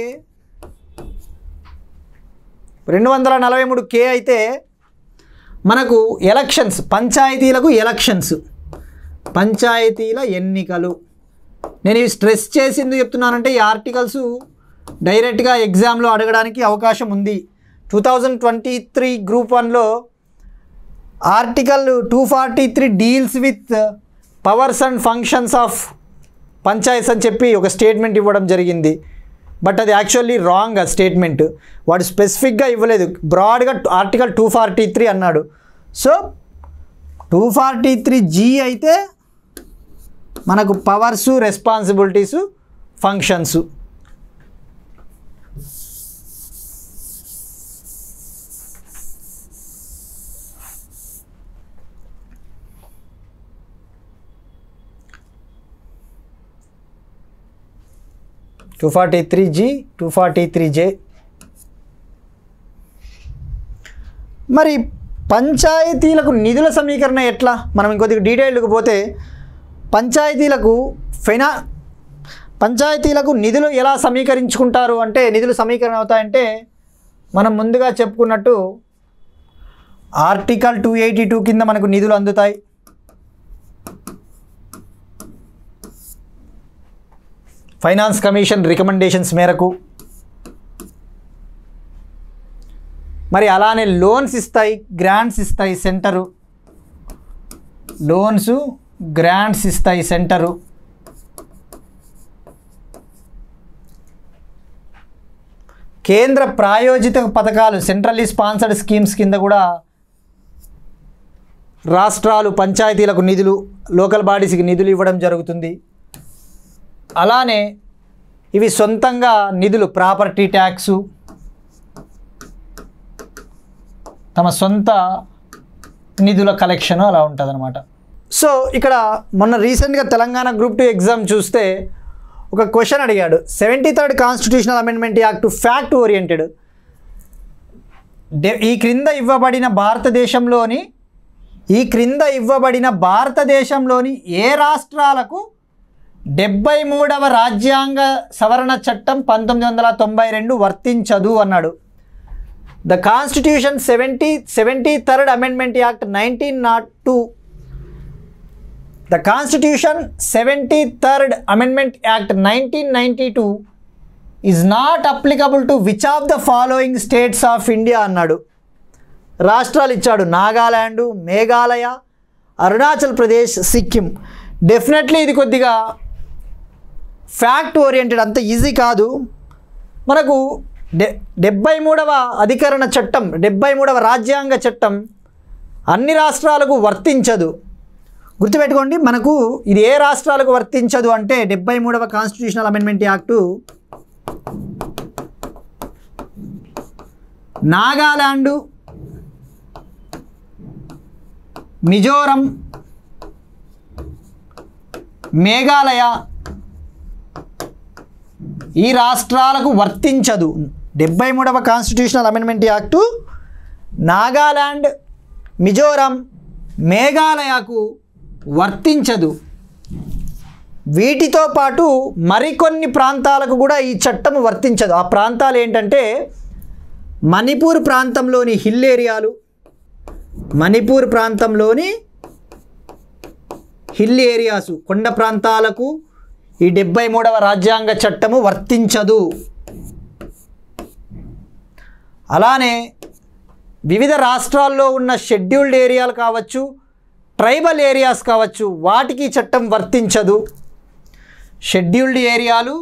243 అయితే మనకు ఎలక్షన్స్, పంచాయతీలకు ఎలక్షన్స్, పంచాయతీల ఎన్నికలు. నేను ఇవి స్ట్రెస్ చేసింది చెప్తున్నానంటే ఈ ఆర్టికల్స్ డైరెక్ట్గా ఎగ్జామ్లో అడగడానికి అవకాశం ఉంది. 2023 గ్రూప్ 1లో article 243 deals with powers and functions of panchayats అని చెప్పి ఒక స్టేట్మెంట్ ఇవ్వడం జరిగింది. బట్ అది యాక్చువల్లీ రాంగ్. ఆ స్టేట్మెంట్ వాడు స్పెసిఫిక్గా ఇవ్వలేదు, బ్రాడ్గా ఆర్టికల్ 243 అన్నాడు. సో 243G అయితే మనకు powers, రెస్పాన్సిబిలిటీసు, functions. Two 243G 243J. మరి పంచాయతీలకు నిధుల సమీకరణ ఎట్లా? మనం ఇంకొద్దిగా డీటెయిల్డ్కి పోతే పంచాయతీలకు నిధులు ఎలా సమీకరించుకుంటారు అంటే, నిధులు సమీకరణ అవుతాయంటే మనం ముందుగా చెప్పుకున్నట్టు ఆర్టికల్ 282 కింద మనకు నిధులు అందుతాయి. ఫైనాన్స్ కమిషన్ రికమెండేషన్స్ మేరకు. మరి అలానే లోన్స్ ఇస్తాయి, గ్రాంట్స్ ఇస్తాయి సెంటరు, లోన్స్ గ్రాంట్స్ ఇస్తాయి సెంటరు. కేంద్ర ప్రాయోజిత పథకాలు, సెంట్రల్లీ స్పాన్సర్డ్ స్కీమ్స్ కింద కూడా రాష్ట్రాలు పంచాయతీలకు నిధులు, లోకల్ బాడీస్కి నిధులు ఇవ్వడం జరుగుతుంది. అలానే ఇవి సొంతంగా నిధులు, ప్రాపర్టీ ట్యాక్సు, తమ సొంత నిధుల కలెక్షన్ అలా ఉంటుంది అన్నమాట. సో ఇక్కడ మొన్న రీసెంట్గా తెలంగాణ గ్రూప్ 2 ఎగ్జామ్ చూస్తే ఒక క్వశ్చన్ అడిగాడు. 73rd constitutional amendment act fact oriented. ఈ క్రింద ఇవ్వబడిన భారతదేశంలోని ఏ రాష్ట్రాలకు 73వ రాజ్యాంగ సవరణ చట్టం 1992 వర్తించదు అన్నాడు. The constitution 73rd amendment act 1902. The Constitution 73rd Amendment Act 1992 is not applicable to which of the following states of India అన్నాడు. రాష్ట్రాలు ఇచ్చాడు: నాగాలాండ్, మేఘాలయ, అరుణాచల్ ప్రదేశ్, సిక్కిం. డెఫినెట్లీ ఇది కొద్దిగా ఫ్యాక్ట్ ఓరియంటెడ్, అంత ఈజీ కాదు. మనకు 73వ అధికరణ చట్టం, 73వ రాజ్యాంగ చట్టం అన్ని రాష్ట్రాలకు వర్తించదు. గుర్తుపెట్టుకోండి, మనకు ఇది ఏ రాష్ట్రాలకు వర్తించదు అంటే 73వ constitutional amendment act Nagaland, Mizoram, Meghalaya ఈ రాష్ట్రాలకు వర్తించదు. 73వ constitutional amendment act Nagaland, Mizoram, మేఘాలయకు వర్తించదు. వీటితో పాటు మరికొన్ని ప్రాంతాలకు కూడా ఈ చట్టం వర్తించదు. ఆ ప్రాంతాలు ఏంటంటే మణిపూర్ ప్రాంతంలోని హిల్ ఏరియాలు, మణిపూర్ ప్రాంతంలోని హిల్ ఏరియాసు, కొండ ప్రాంతాలకు ఈ 73వ రాజ్యాంగ చట్టము వర్తించదు. అలానే వివిధ రాష్ట్రాల్లో ఉన్న షెడ్యూల్డ్ ఏరియాలు కావచ్చు, ట్రైబల్ ఏరియాస్ కావచ్చు, వాటికి చట్టం వర్తించదు. షెడ్యూల్డ్ ఏరియాలు,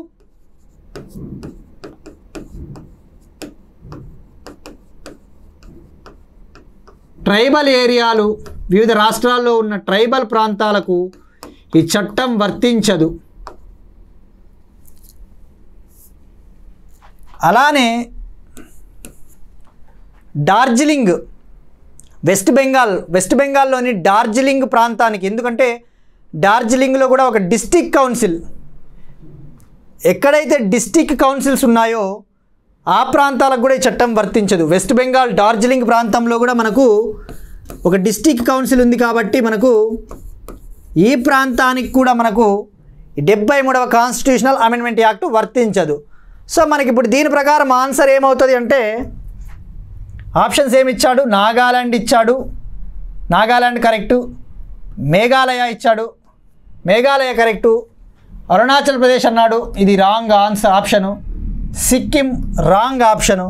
ట్రైబల్ ఏరియాలు, వివిధ రాష్ట్రాల్లో ఉన్న ట్రైబల్ ప్రాంతాలకు ఈ చట్టం వర్తించదు. అలానే డార్జిలింగ్, వెస్ట్ బెంగాల్లోని డార్జిలింగ్ ప్రాంతానికి, ఎందుకంటే డార్జిలింగ్లో కూడా ఒక డిస్టిక్ కౌన్సిల్, ఎక్కడైతే డిస్టిక్ కౌన్సిల్స్ ఉన్నాయో ఆ ప్రాంతాలకు కూడా ఈ చట్టం వర్తించదు. వెస్ట్ బెంగాల్ డార్జిలింగ్ ప్రాంతంలో కూడా మనకు ఒక డిస్టిక్ కౌన్సిల్ ఉంది కాబట్టి మనకు ఈ ప్రాంతానికి కూడా మనకు 73వ కాన్స్టిట్యూషనల్ అమెండ్మెంట్ యాక్ట్ వర్తించదు. సో మనకి ఇప్పుడు దీని ప్రకారం ఆన్సర్ ఏమవుతుంది అంటే, ఆప్షన్స్ ఏమి ఇచ్చాడు? నాగాలాండ్ ఇచ్చాడు, నాగాలాండ్ కరెక్టు. మేఘాలయ ఇచ్చాడు, మేఘాలయ కరెక్టు. అరుణాచల్ ప్రదేశ్ అన్నాడు, ఇది wrong answer option. Sikkim wrong option.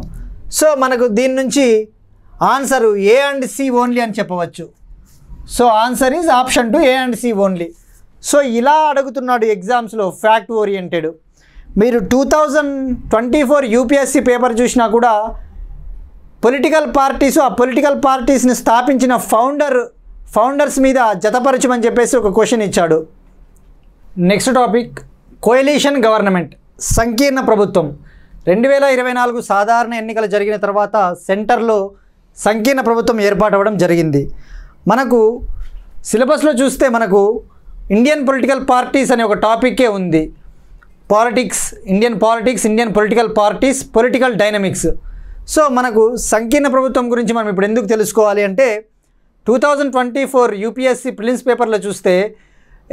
So మనకు దీని నుంచి answer A and C only అని చెప్పవచ్చు. So answer is option two A and C only. So ఇలా అడుగుతున్నాడు ఎగ్జామ్స్లో ఫ్యాక్ట్ ఓరియంటెడ్. మీరు 2024 యూపీఎస్సీ పేపర్ చూసినా కూడా పొలిటికల్ పార్టీసు, ఆ పొలిటికల్ పార్టీస్ని స్థాపించిన ఫౌండర్స్ మీద జతపరచమని చెప్పేసి ఒక క్వశ్చన్ ఇచ్చాడు. నెక్స్ట్ టాపిక్, కోయలీషన్ గవర్నమెంట్, సంకీర్ణ ప్రభుత్వం. 2024 సాధారణ ఎన్నికలు జరిగిన తర్వాత సెంటర్లో సంకీర్ణ ప్రభుత్వం ఏర్పాటు అవ్వడం జరిగింది. మనకు సిలబస్లో చూస్తే మనకు ఇండియన్ పొలిటికల్ పార్టీస్ అనే ఒక టాపిక్కే ఉంది. Indian political parties, political dynamics. So మనకు సంకీర్ణ ప్రభుత్వం గురించి మనం ఇప్పుడు ఎందుకు తెలుసుకోవాలి అంటే, 2024 యూపీఎస్సీ ప్రిలిమ్స్ పేపర్లో చూస్తే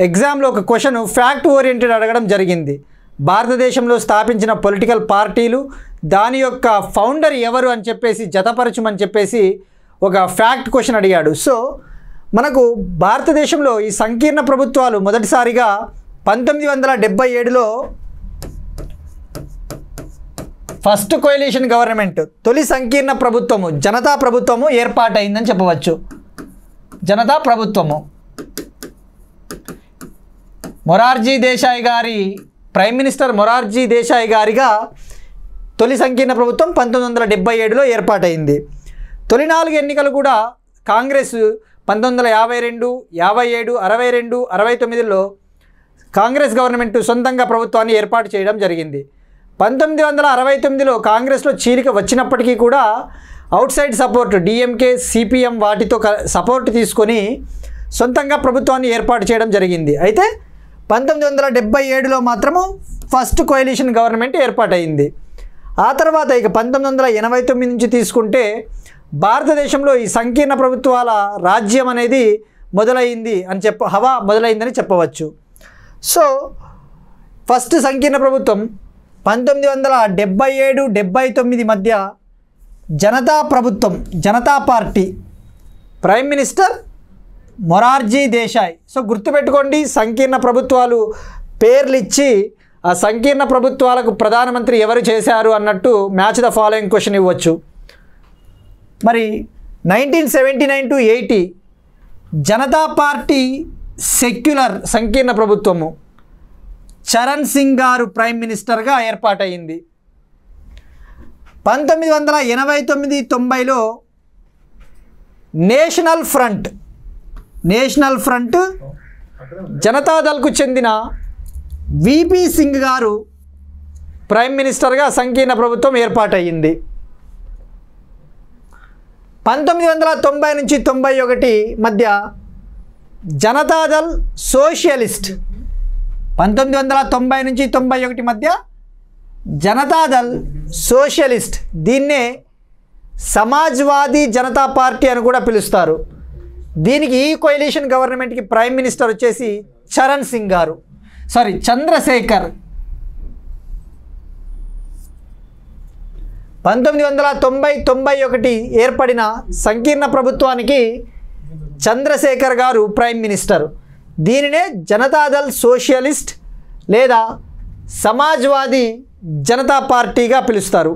ఎగ్జామ్లో ఒక క్వశ్చన్ ఫ్యాక్ట్ ఓరియంటెడ్ అడగడం జరిగింది. భారతదేశంలో స్థాపించిన పొలిటికల్ పార్టీలు, దాని యొక్క ఫౌండర్ ఎవరు అని చెప్పేసి జతపరచమని చెప్పేసి ఒక ఫ్యాక్ట్ క్వశ్చన్ అడిగాడు. సో మనకు భారతదేశంలో ఈ సంకీర్ణ ప్రభుత్వాలు మొదటిసారిగా 1977లో ఫస్ట్ కోయలీషన్ గవర్నమెంట్, తొలి సంకీర్ణ ప్రభుత్వము, జనతా ప్రభుత్వము ఏర్పాటైందని చెప్పవచ్చు. జనతా ప్రభుత్వము మొరార్జీ దేశాయ్ గారి, ప్రైమ్ మినిస్టర్ మొరార్జీ దేశాయ్ గారిగా తొలి సంకీర్ణ ప్రభుత్వం 1977లో ఏర్పాటైంది. తొలి 4 ఎన్నికలు కూడా కాంగ్రెస్ 1952, 57, 62, 69లో కాంగ్రెస్ గవర్నమెంట్ సొంతంగా ప్రభుత్వాన్ని ఏర్పాటు చేయడం జరిగింది. 1969లో కాంగ్రెస్లో చీలిక వచ్చినప్పటికీ కూడా out side support, DMK, CPM వాటితో సపోర్ట్ తీసుకొని సొంతంగా ప్రభుత్వాన్ని ఏర్పాటు చేయడం జరిగింది. అయితే 1977లో మాత్రము ఫస్ట్ కోయలీషన్ గవర్నమెంట్ ఏర్పాటైంది. ఆ తర్వాత ఇక 1989 నుంచి తీసుకుంటే భారతదేశంలో ఈ సంకీర్ణ ప్రభుత్వాల రాజ్యం అనేది మొదలైంది అని హవా మొదలైందని చెప్పవచ్చు. సో ఫస్ట్ సంకీర్ణ ప్రభుత్వం 1977-79 మధ్య జనతా ప్రభుత్వం, Janata party, prime minister Morarji Desai. So గుర్తుపెట్టుకోండి, సంకీర్ణ ప్రభుత్వాలు పేర్లు ఇచ్చి ఆ సంకీర్ణ ప్రభుత్వాలకు ప్రధానమంత్రి ఎవరు చేశారు అన్నట్టు మ్యాచ్ ద ఫాలోయింగ్ క్వశ్చన్ ఇవ్వచ్చు. మరి 1979-80 జనతా పార్టీ సెక్యులర్ సంకీర్ణ ప్రభుత్వము, చరణ్ సింగ్ గారు ప్రైమ్ మినిస్టర్గా ఏర్పాటైంది. 1989-90లో నేషనల్ ఫ్రంట్ జనతాదళ్కు చెందిన విపి సింగ్ గారు ప్రైమ్ మినిస్టర్గా సంకీర్ణ ప్రభుత్వం ఏర్పాటయ్యింది. 1990 నుంచి 91 మధ్య జనతాదళ్ సోషలిస్ట్, 1990 నుంచి 91 మధ్య జనతాదళ్ సోషలిస్ట్, దీన్నే సమాజ్వాదీ జనతా పార్టీ అని కూడా పిలుస్తారు. దీనికి ఈ కోయలీషన్ గవర్నమెంట్కి ప్రైమ్ మినిస్టర్ వచ్చేసి చంద్రశేఖర్. 1990-91 ఏర్పడిన సంకీర్ణ ప్రభుత్వానికి చంద్రశేఖర్ గారు ప్రైమ్ మినిస్టర్. దీనినే జనతాదళ్ సోషలిస్ట్ లేదా సమాజ్వాదీ జనతా పార్టీగా పిలుస్తారు.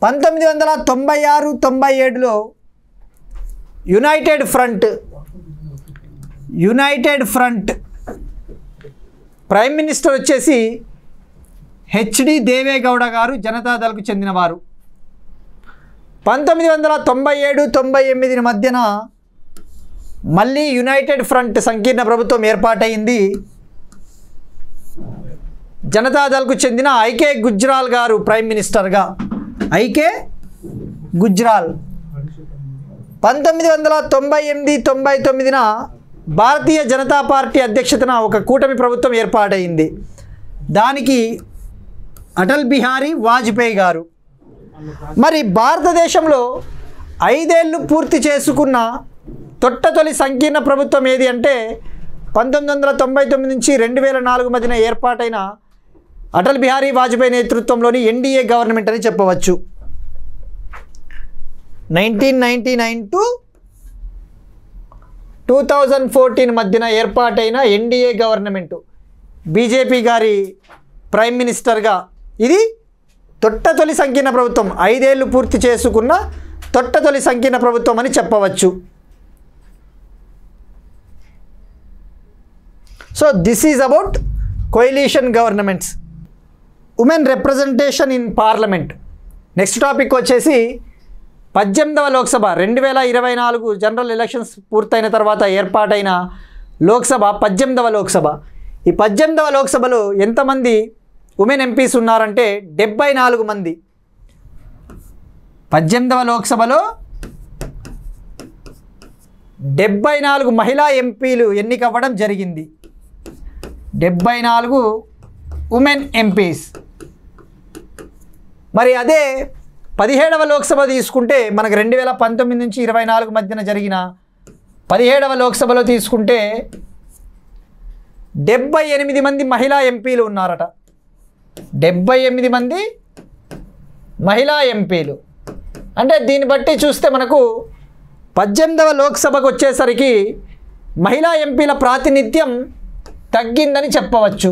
1996-97లో యునైటెడ్ ఫ్రంట్ ప్రైమ్ మినిస్టర్ వచ్చేసి హెచ్డి దేవేగౌడ గారు జనతాదళ్కు చెందినవారు. 1997-98 మధ్యన మళ్ళీ యునైటెడ్ ఫ్రంట్ సంకీర్ణ ప్రభుత్వం ఏర్పాటైంది. జనతాదళ్కు చెందిన ఐకే గుజ్రాల్ గారు ప్రైమ్ మినిస్టర్గా. ఐకే గుజ్రాల్ 1998-99న భారతీయ జనతా పార్టీ అధ్యక్షతన ఒక కూటమి ప్రభుత్వం ఏర్పాటైంది. దానికి అటల్ బిహారీ వాజ్పేయి గారు. మరి భారతదేశంలో 5 ఏళ్ళు పూర్తి చేసుకున్న తొలి సంకీర్ణ ప్రభుత్వం ఏది అంటే 1999 నుంచి 2004 మధ్యన ఏర్పాటైన అటల్ బిహారీ వాజ్పేయి నేతృత్వంలోని ఎన్డీఏ గవర్నమెంట్ అని చెప్పవచ్చు. 1999 to 2014 మధ్యన ఏర్పాటైన ఎన్డీఏ గవర్నమెంట్, బీజేపీ గారి ప్రైమ్ మినిస్టర్గా ఇది తొలి సంకీర్ణ ప్రభుత్వం. 5 ఏళ్ళు పూర్తి చేసుకున్న తొలి సంకీర్ణ ప్రభుత్వం అని చెప్పవచ్చు. So this is about coalition governments. Women representation in parliament. Next topic వచ్చేసి 18వ లోక్సభ 2024 జనరల్ ఎలక్షన్స్ పూర్తయిన తర్వాత ఏర్పాటైన లోక్సభ 18వ లోక్సభ. ఈ 18వ లోక్సభలో ఎంతమంది ఉమెన్ ఎంపీస్ ఉన్నారంటే 74 మంది. 18వ లోక్సభలో 74 మహిళా ఎంపీలు ఎన్నికవ్వడం జరిగింది. 74 ఉమెన్ ఎంపీస్. మరి అదే 17వ లోక్సభ తీసుకుంటే మనకు 2019 నుంచి 24 మధ్యన జరిగిన 17వ లోక్సభలో తీసుకుంటే 78 మంది మహిళా ఎంపీలు ఉన్నారట. 78 మంది మహిళా ఎంపీలు. అంటే దీన్ని బట్టి చూస్తే మనకు 18వ లోక్సభకు వచ్చేసరికి మహిళా ఎంపీల ప్రాతినిధ్యం తగ్గిందని చెప్పవచ్చు.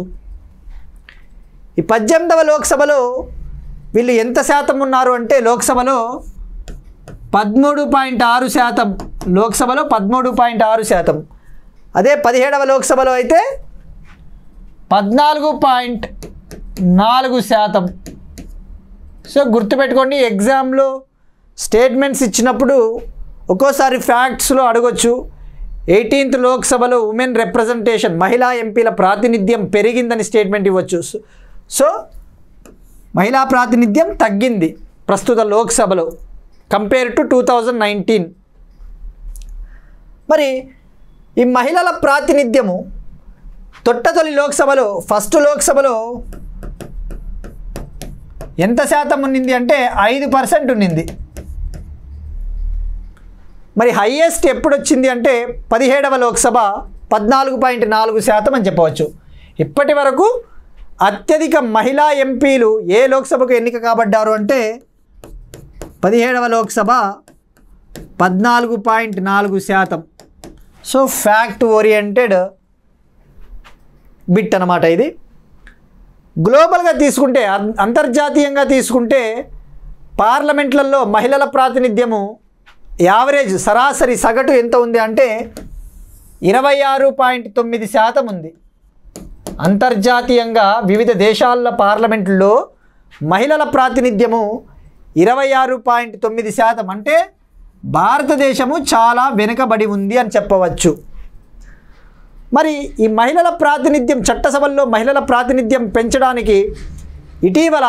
ఈ 18వ లోక్సభలో వీళ్ళు ఎంత శాతం ఉన్నారు అంటే లోక్సభలో 13.6%. లోక్సభలో 13.6%. అదే 17వ లోక్సభలో అయితే 14.4%. సో గుర్తుపెట్టుకోండి, ఎగ్జామ్లో స్టేట్మెంట్స్ ఇచ్చినప్పుడు ఒక్కోసారి ఫ్యాక్ట్స్లో అడగొచ్చు. 18th లోక్సభలో ఉమెన్ రిప్రజెంటేషన్, మహిళా ఎంపీల ప్రాతినిధ్యం పెరిగిందని స్టేట్మెంట్ ఇవ్వచ్చు. సో మహిళా ప్రాతినిధ్యం తగ్గింది ప్రస్తుత లోక్సభలో కంపేర్ టు 2019. మరి ఈ మహిళల ప్రాతినిధ్యము తొలి లోక్సభలో, ఫస్ట్ లోక్సభలో ఎంత శాతం ఉన్నింది అంటే 5% ఉన్నింది. మరి హైయెస్ట్ ఎప్పుడు వచ్చింది అంటే 17వ లోక్సభ 14.4% అని చెప్పవచ్చు. ఇప్పటి వరకు అత్యధిక మహిళా ఎంపీలు ఏ లోక్సభకు ఎన్నిక కాబడ్డారు అంటే 17వ Lok Sabha 14.4%. So fact oriented bit అన్నమాట ఇది. గ్లోబల్గా తీసుకుంటే, అంతర్జాతీయంగా తీసుకుంటే పార్లమెంట్లలో మహిళల ప్రాతినిధ్యము యావరేజ్ సరాసరి సగటు ఎంత ఉంది అంటే 26.9% ఉంది. అంతర్జాతీయంగా వివిధ దేశాల పార్లమెంట్లో మహిళల ప్రాతినిధ్యము 26.9%. అంటే భారతదేశము చాలా వెనుకబడి ఉంది అని చెప్పవచ్చు. మరి ఈ మహిళల ప్రాతినిధ్యం, చట్టసభల్లో మహిళల ప్రాతినిధ్యం పెంచడానికి ఇటీవల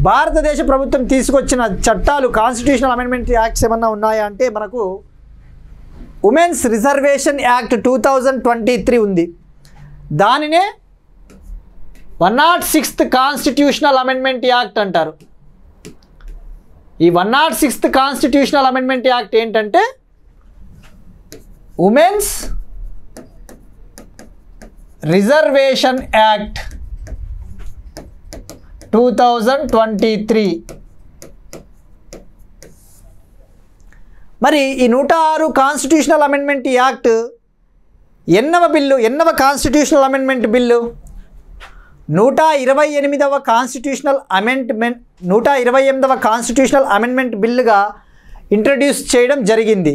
భారతదేశ ప్రభుత్వం తీసుకొచ్చిన చట్టాలు, కాన్స్టిట్యూషనల్ అమెండ్మెంట్ యాక్ట్స్ ఏమన్నా ఉన్నాయా అంటే మనకు ఉమెన్స్ రిజర్వేషన్ యాక్ట్ 2023 ఉంది. దానినే 106th కాన్స్టిట్యూషనల్ అమెండ్మెంట్ యాక్ట్ అంటారు. ఈ 106th కాన్స్టిట్యూషనల్ అమెండ్మెంట్ యాక్ట్ ఏంటంటే ఉమెన్స్ రిజర్వేషన్ యాక్ట్ 2023. మరి ఈ 106 కాన్స్టిట్యూషనల్ అమెండ్మెంట్ యాక్ట్ ఎన్నవ కాన్స్టిట్యూషనల్ అమెండ్మెంట్ బిల్లు? 128వ కాన్స్టిట్యూషనల్ అమెండ్మెంట్ 128వ కాన్స్టిట్యూషనల్ అమెండ్మెంట్ బిల్లుగా ఇంట్రడ్యూస్ చేయడం జరిగింది.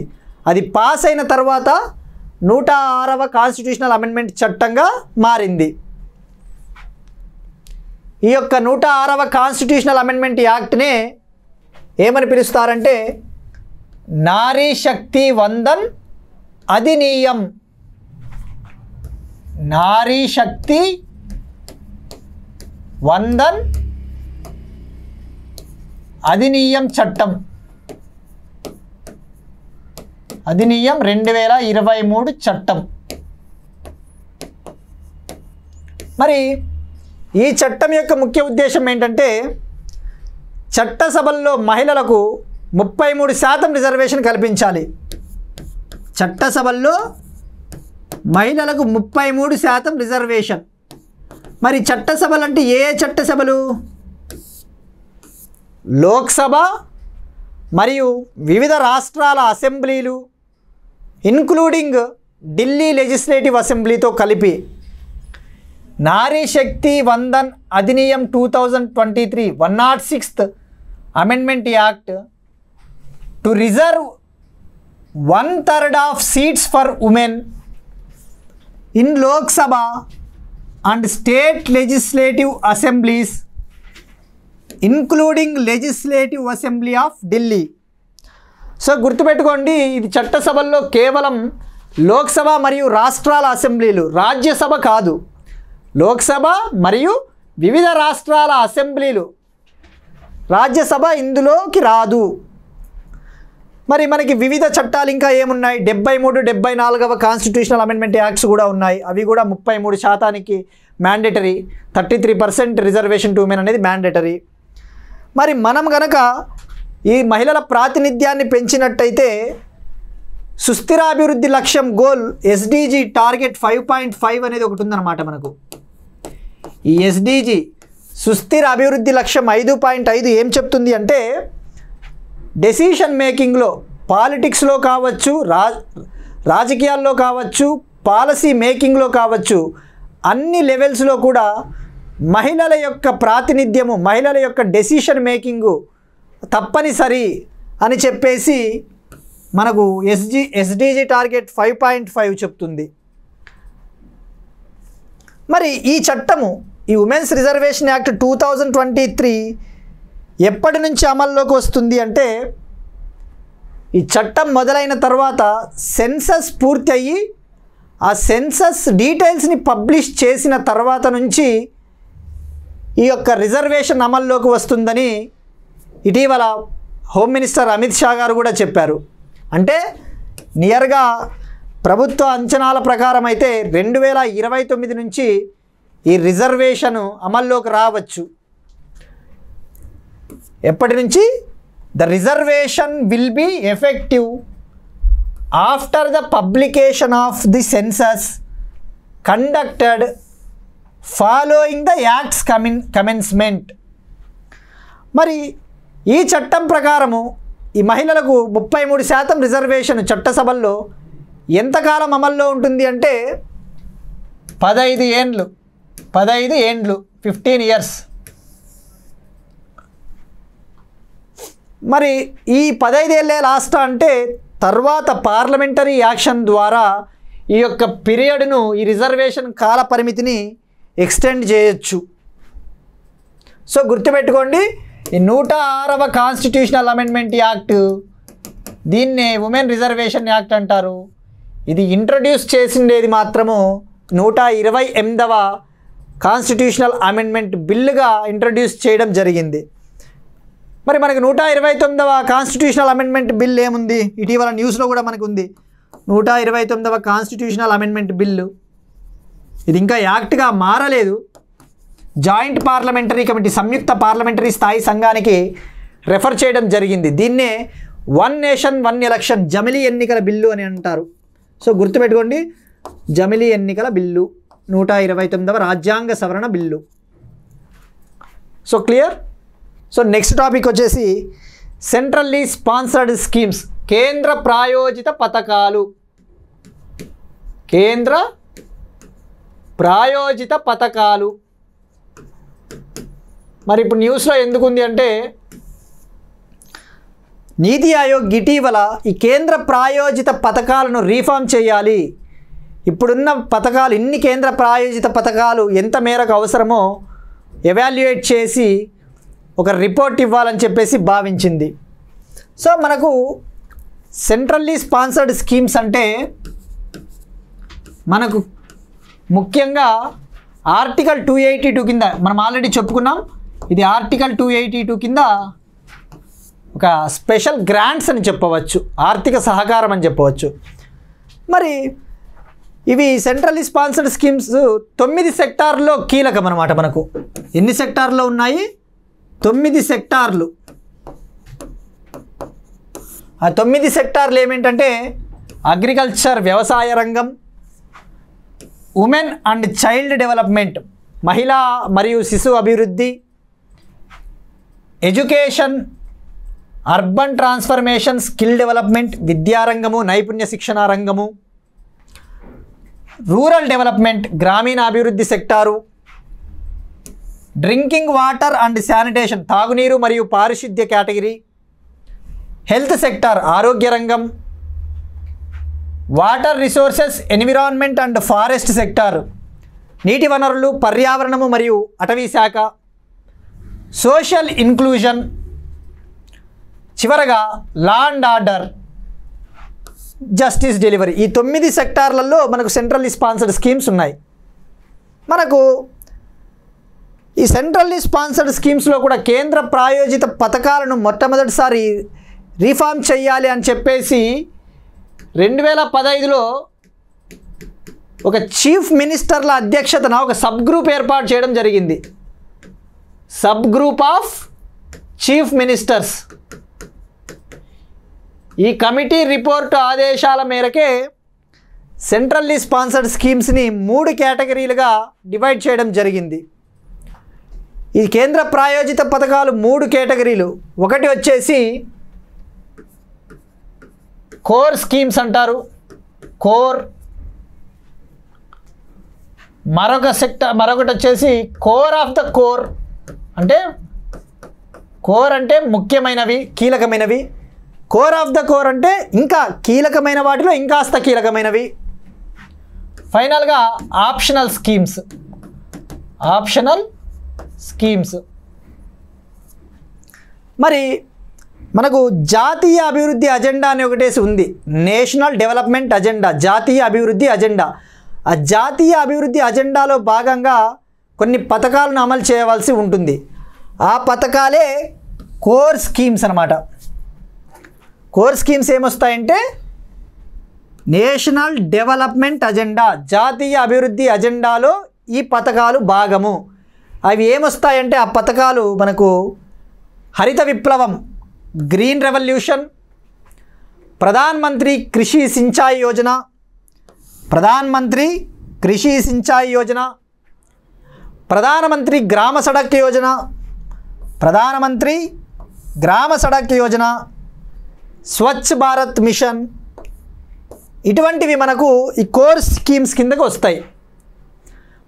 అది పాస్ అయిన తర్వాత 106వ కాన్స్టిట్యూషనల్ అమెండ్మెంట్ చట్టంగా మారింది. ఈ యొక్క 106వ కాన్స్టిట్యూషనల్ అమెండ్మెంట్ యాక్ట్నే ఏమని పిలుస్తారంటే నారీ శక్తి వందన్ అధినియం. నారీ శక్తి వందన్ అధినియం చట్టం, అధినియం 2023 చట్టం. మరి ఈ చట్టం యొక్క ముఖ్య ఉద్దేశం ఏంటంటే చట్టసభల్లో మహిళలకు 33% రిజర్వేషన్ కల్పించాలి. చట్టసభల్లో మహిళలకు 33% రిజర్వేషన్. మరి చట్టసభలు అంటే ఏ చట్టసభలు? లోక్సభ మరియు వివిధ రాష్ట్రాల అసెంబ్లీలు ఇన్క్లూడింగ్ ఢిల్లీ లెజిస్లేటివ్ అసెంబ్లీతో కలిపి Nari Shakti Vandan Adhiniyam 2023 106th amendment act to reserve 1/3 of seats for women in Lok Sabha and state legislative assemblies including legislative assembly of Delhi. So గుర్తుపెట్టుకోండి, ఇది చట్టసభల్లో కేవలం లోక్సభ మరియు రాష్ట్రాల అసెంబ్లీలు, రాజ్యసభ కాదు. లోక్సభ మరియు వివిధ రాష్ట్రాల అసెంబ్లీలు, రాజ్యసభ ఇందులోకి రాదు. మరి మనకి వివిధ చట్టాలు ఇంకా ఏమున్నాయి? 73, 74వ కాన్స్టిట్యూషనల్ అమెండ్మెంట్ యాక్ట్స్ కూడా ఉన్నాయి. అవి కూడా 33% మ్యాండేటరీ, 33% రిజర్వేషన్ టు ఉమెన్ అనేది మ్యాండేటరీ. మరి మనం గనక ఈ మహిళల ప్రాతినిధ్యాన్ని పెంచినట్టయితే సుస్థిరాభివృద్ధి లక్ష్యం గోల్ ఎస్డిజి టార్గెట్ 5.5 అనేది ఒకటి ఉందన్నమాట మనకు. ఈ ఎస్డిజి సుస్థిర అభివృద్ధి లక్ష్యం 5.5 ఏం చెప్తుంది అంటే డెసిషన్ మేకింగ్లో, పాలిటిక్స్లో కావచ్చు, రాజకీయాల్లో కావచ్చు, పాలసీ మేకింగ్లో కావచ్చు, అన్ని లెవెల్స్లో కూడా మహిళల యొక్క ప్రాతినిధ్యము, మహిళల యొక్క డెసిషన్ మేకింగు తప్పనిసరి అని చెప్పేసి మనకు ఎస్డిజి టార్గెట్ 5.5 చెప్తుంది. మరి ఈ చట్టము, ఈ ఉమెన్స్ రిజర్వేషన్ యాక్ట్ 2023 ఎప్పటి నుంచి అమల్లోకి వస్తుంది అంటే ఈ చట్టం మొదలైన తర్వాత సెన్సస్ పూర్తి అయ్యి ఆ సెన్సస్ డీటెయిల్స్ని పబ్లిష్ చేసిన తర్వాత నుంచి ఈ యొక్క రిజర్వేషన్ అమల్లోకి వస్తుందని ఇటీవల హోమ్ మినిస్టర్ అమిత్ షా గారు కూడా చెప్పారు. అంటే నియర్గా ప్రభుత్వ అంచనాల ప్రకారం అయితే 2029 నుంచి ఈ రిజర్వేషన్ అమల్లోకి రావచ్చు. ఎప్పటి నుంచి? The reservation will be effective after the publication of the census conducted following the acts commencement. మరి ఈ చట్టం ప్రకారము ఈ మహిళలకు 33% రిజర్వేషన్ చట్టసభల్లో ఎంతకాలం అమల్లో ఉంటుంది అంటే 15 ఏండ్లు, 15 years. మరి ఈ 15 ఏళ్ళే లాస్ట్ అంటే తర్వాత పార్లమెంటరీ యాక్షన్ ద్వారా ఈ యొక్క పీరియడ్ను, ఈ రిజర్వేషన్ కాల పరిమితిని ఎక్స్టెండ్ చేయొచ్చు. సో గుర్తుపెట్టుకోండి, ఈ 106వ కాన్స్టిట్యూషనల్ అమెండ్మెంట్ యాక్ట్, దీన్నే ఉమెన్ రిజర్వేషన్ యాక్ట్ అంటారు. ఇది ఇంట్రడ్యూస్ చేసిండేది మాత్రము 128వ కాన్స్టిట్యూషనల్ అమెండ్మెంట్ బిల్లుగా ఇంట్రడ్యూస్ చేయడం జరిగింది. మరి మనకి 129వ కాన్స్టిట్యూషనల్ అమెండ్మెంట్ బిల్ ఏముంది? ఇటీవల న్యూస్లో కూడా మనకు ఉంది 129వ కాన్స్టిట్యూషనల్ అమెండ్మెంట్ బిల్లు. ఇది ఇంకా యాక్ట్గా మారలేదు. జాయింట్ పార్లమెంటరీ కమిటీ, సంయుక్త పార్లమెంటరీ స్థాయి సంఘానికి రెఫర్ చేయడం జరిగింది. దీన్నే 1 నేషన్ 1 ఎలక్షన్ జమిలీ ఎన్నికల బిల్లు అని అంటారు. సో గుర్తుపెట్టుకోండి, జమిలీ ఎన్నికల బిల్లు, 129వ రాజ్యాంగ సవరణ bill. So clear. So next topic వచ్చేసి సెంట్రల్లీ స్పాన్సర్డ్ స్కీమ్స్, కేంద్ర ప్రాయోజిత పథకాలు. కేంద్ర ప్రాయోజిత పథకాలు. మరి ఇప్పుడు న్యూస్లో ఎందుకుంది అంటే నీతి ఆయోగ్ ఇటీవల ఈ కేంద్ర ప్రాయోజిత పథకాలను రీఫార్మ్ చేయాలి. ఇప్పుడున్న పథకాలు, ఇన్ని కేంద్ర ప్రాయోజిత పథకాలు ఎంత మేరకు అవసరమో ఎవాల్యుయేట్ చేసి ఒక రిపోర్ట్ ఇవ్వాలని చెప్పేసి భావించింది. సో మనకు సెంట్రల్లీ స్పాన్సర్డ్ స్కీమ్స్ అంటే మనకు ముఖ్యంగా ఆర్టికల్ 282 కింద మనం ఆల్రెడీ చెప్పుకున్నాం. ఇది ఆర్టికల్ 282 కింద ఒక స్పెషల్ గ్రాంట్స్ అని చెప్పవచ్చు, ఆర్థిక సహకారం అని చెప్పవచ్చు. మరి ఇవి సెంట్రల్లీ స్పాన్సర్డ్ స్కీమ్స్ 9 సెక్టార్లో కీలకం అన్నమాట. మనకు ఎన్ని సెక్టార్లో ఉన్నాయి? 9 సెక్టార్లు. ఆ 9 సెక్టార్లు ఏమేంటంటే అగ్రికల్చర్ వ్యవసాయ రంగం, ఉమెన్ అండ్ చైల్డ్ డెవలప్మెంట్ మహిళా మరియు శిశు అభివృద్ధి, education, urban transformation, skill development విద్యారంగము, నైపుణ్య శిక్షణ రంగము, రూరల్ డెవలప్మెంట్ గ్రామీణ అభివృద్ధి sector, drinking water and sanitation తాగునీరు మరియు పారిశుద్ధ్య కేటగిరీ, హెల్త్ సెక్టార్ ఆరోగ్య రంగం, water resources environment and forest sector నీటి వనరులు పర్యావరణము మరియు అటవీ శాఖ, సోషల్ ఇన్క్లూజన్, చివరగా law and order, justice delivery. ఈ 9 సెక్టార్లలో మనకు సెంట్రల్లీ స్పాన్సర్డ్ స్కీమ్స్ ఉన్నాయి. మనకు ఈ సెంట్రల్లీ స్పాన్సర్డ్ స్కీమ్స్లో కూడా కేంద్ర ప్రాయోజిత పథకాలను మొట్టమొదటిసారి రీఫార్మ్ చేయాలి అని చెప్పేసి 2015లో ఒక చీఫ్ మినిస్టర్ల అధ్యక్షతన ఒక సబ్ గ్రూప్ ఏర్పాటు చేయడం జరిగింది. Sub group of chief ministers. ఈ కమిటీ రిపోర్టు ఆదేశాల మేరకే సెంట్రల్లీ స్పాన్సర్డ్ స్కీమ్స్ని 3 కేటగిరీలుగా డివైడ్ చేయడం జరిగింది. ఈ కేంద్ర ప్రాయోజిత పథకాలు 3 కేటగిరీలు. ఒకటి వచ్చేసి కోర్ స్కీమ్స్ అంటారు, కోర్. మరొకటి వచ్చేసి కోర్ ఆఫ్ ద కోర్, అంటే కోర్ అంటే ముఖ్యమైనవి, కీలకమైనవి. కోర్ ఆఫ్ ద కోర్ అంటే ఇంకా కీలకమైన వాటిలో ఇంకాస్త కీలకమైనవి. ఫైనల్గా ఆప్షనల్ స్కీమ్స్. ఆప్షనల్ స్కీమ్స్ మరి మనకు జాతీయ అభివృద్ధి అజెండా అని ఒకటేసి ఉంది. నేషనల్ డెవలప్మెంట్ అజెండా, జాతీయ అభివృద్ధి అజెండా. ఆ జాతీయ అభివృద్ధి అజెండాలో భాగంగా కొన్ని పథకాలను అమలు చేయవలసి ఉంటుంది. ఆ పథకాలే కోర్ స్కీమ్స్ అన్నమాట. కోర్ స్కీమ్స్ ఏమొస్తాయంటే నేషనల్ డెవలప్మెంట్ అజెండా, జాతీయ అభివృద్ధి అజెండాలో ఈ పథకాలు భాగము. అవి ఏమొస్తాయంటే ఆ పథకాలు మనకు హరిత విప్లవం, గ్రీన్ రెవల్యూషన్, ప్రధాన్ మంత్రి కృషి సించాయి యోజన, ప్రధాన్ మంత్రి కృషి సించాయి యోజన, ప్రధానమంత్రి గ్రామ సడక్ యోజన, ప్రధానమంత్రి గ్రామ సడక్ యోజన, స్వచ్ఛ భారత్ మిషన్. ఇటువంటివి మనకు ఈ కోర్ స్కీమ్స్ కిందకు వస్తాయి.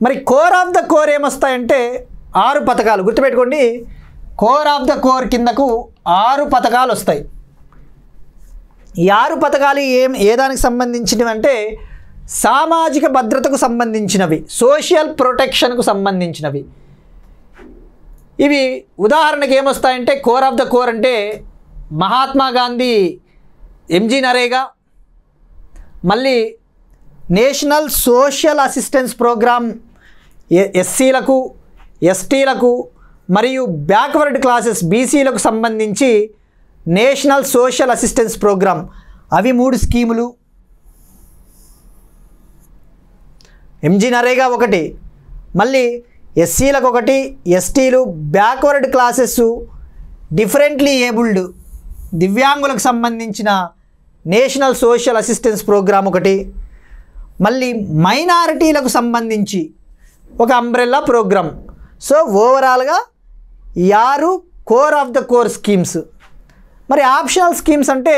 మరి కోర్ ఆఫ్ ద కోర్ ఏమొస్తాయంటే 6 పథకాలు. గుర్తుపెట్టుకోండి, కోర్ ఆఫ్ ద కోర్ కిందకు 6 పథకాలు వస్తాయి. ఈ 6 పథకాలు ఏ దానికి సంబంధించినవి అంటే సామాజిక భద్రతకు సంబంధించినవి, సోషల్ ప్రొటెక్షన్కు సంబంధించినవి. ఇవి ఉదాహరణకు ఏమొస్తాయంటే కోర్ ఆఫ్ ద కోర్ అంటే మహాత్మా గాంధీ ఎంజీ నరేగా, మళ్ళీ నేషనల్ సోషల్ అసిస్టెన్స్ ప్రోగ్రామ్ ఎస్సీలకు, ఎస్టీలకు మరియు బ్యాక్వర్డ్ క్లాసెస్ బీసీలకు సంబంధించి నేషనల్ సోషల్ అసిస్టెన్స్ ప్రోగ్రామ్. అవి 3 స్కీములు. ఎంజీ నరేగా ఒకటి, మళ్ళీ ఎస్సీలకు ఒకటి, ఎస్టీలు, బ్యాక్వర్డ్ క్లాసెస్, డిఫరెంట్లీ ఏబుల్డ్ దివ్యాంగులకు సంబంధించిన నేషనల్ సోషల్ అసిస్టెన్స్ ప్రోగ్రామ్ ఒకటి, మళ్ళీ మైనారిటీలకు సంబంధించి ఒక అంబ్రెల్లా ప్రోగ్రామ్. సో ఓవరాల్గా 6 core of the core schemes. మరి ఆప్షనల్ స్కీమ్స్ అంటే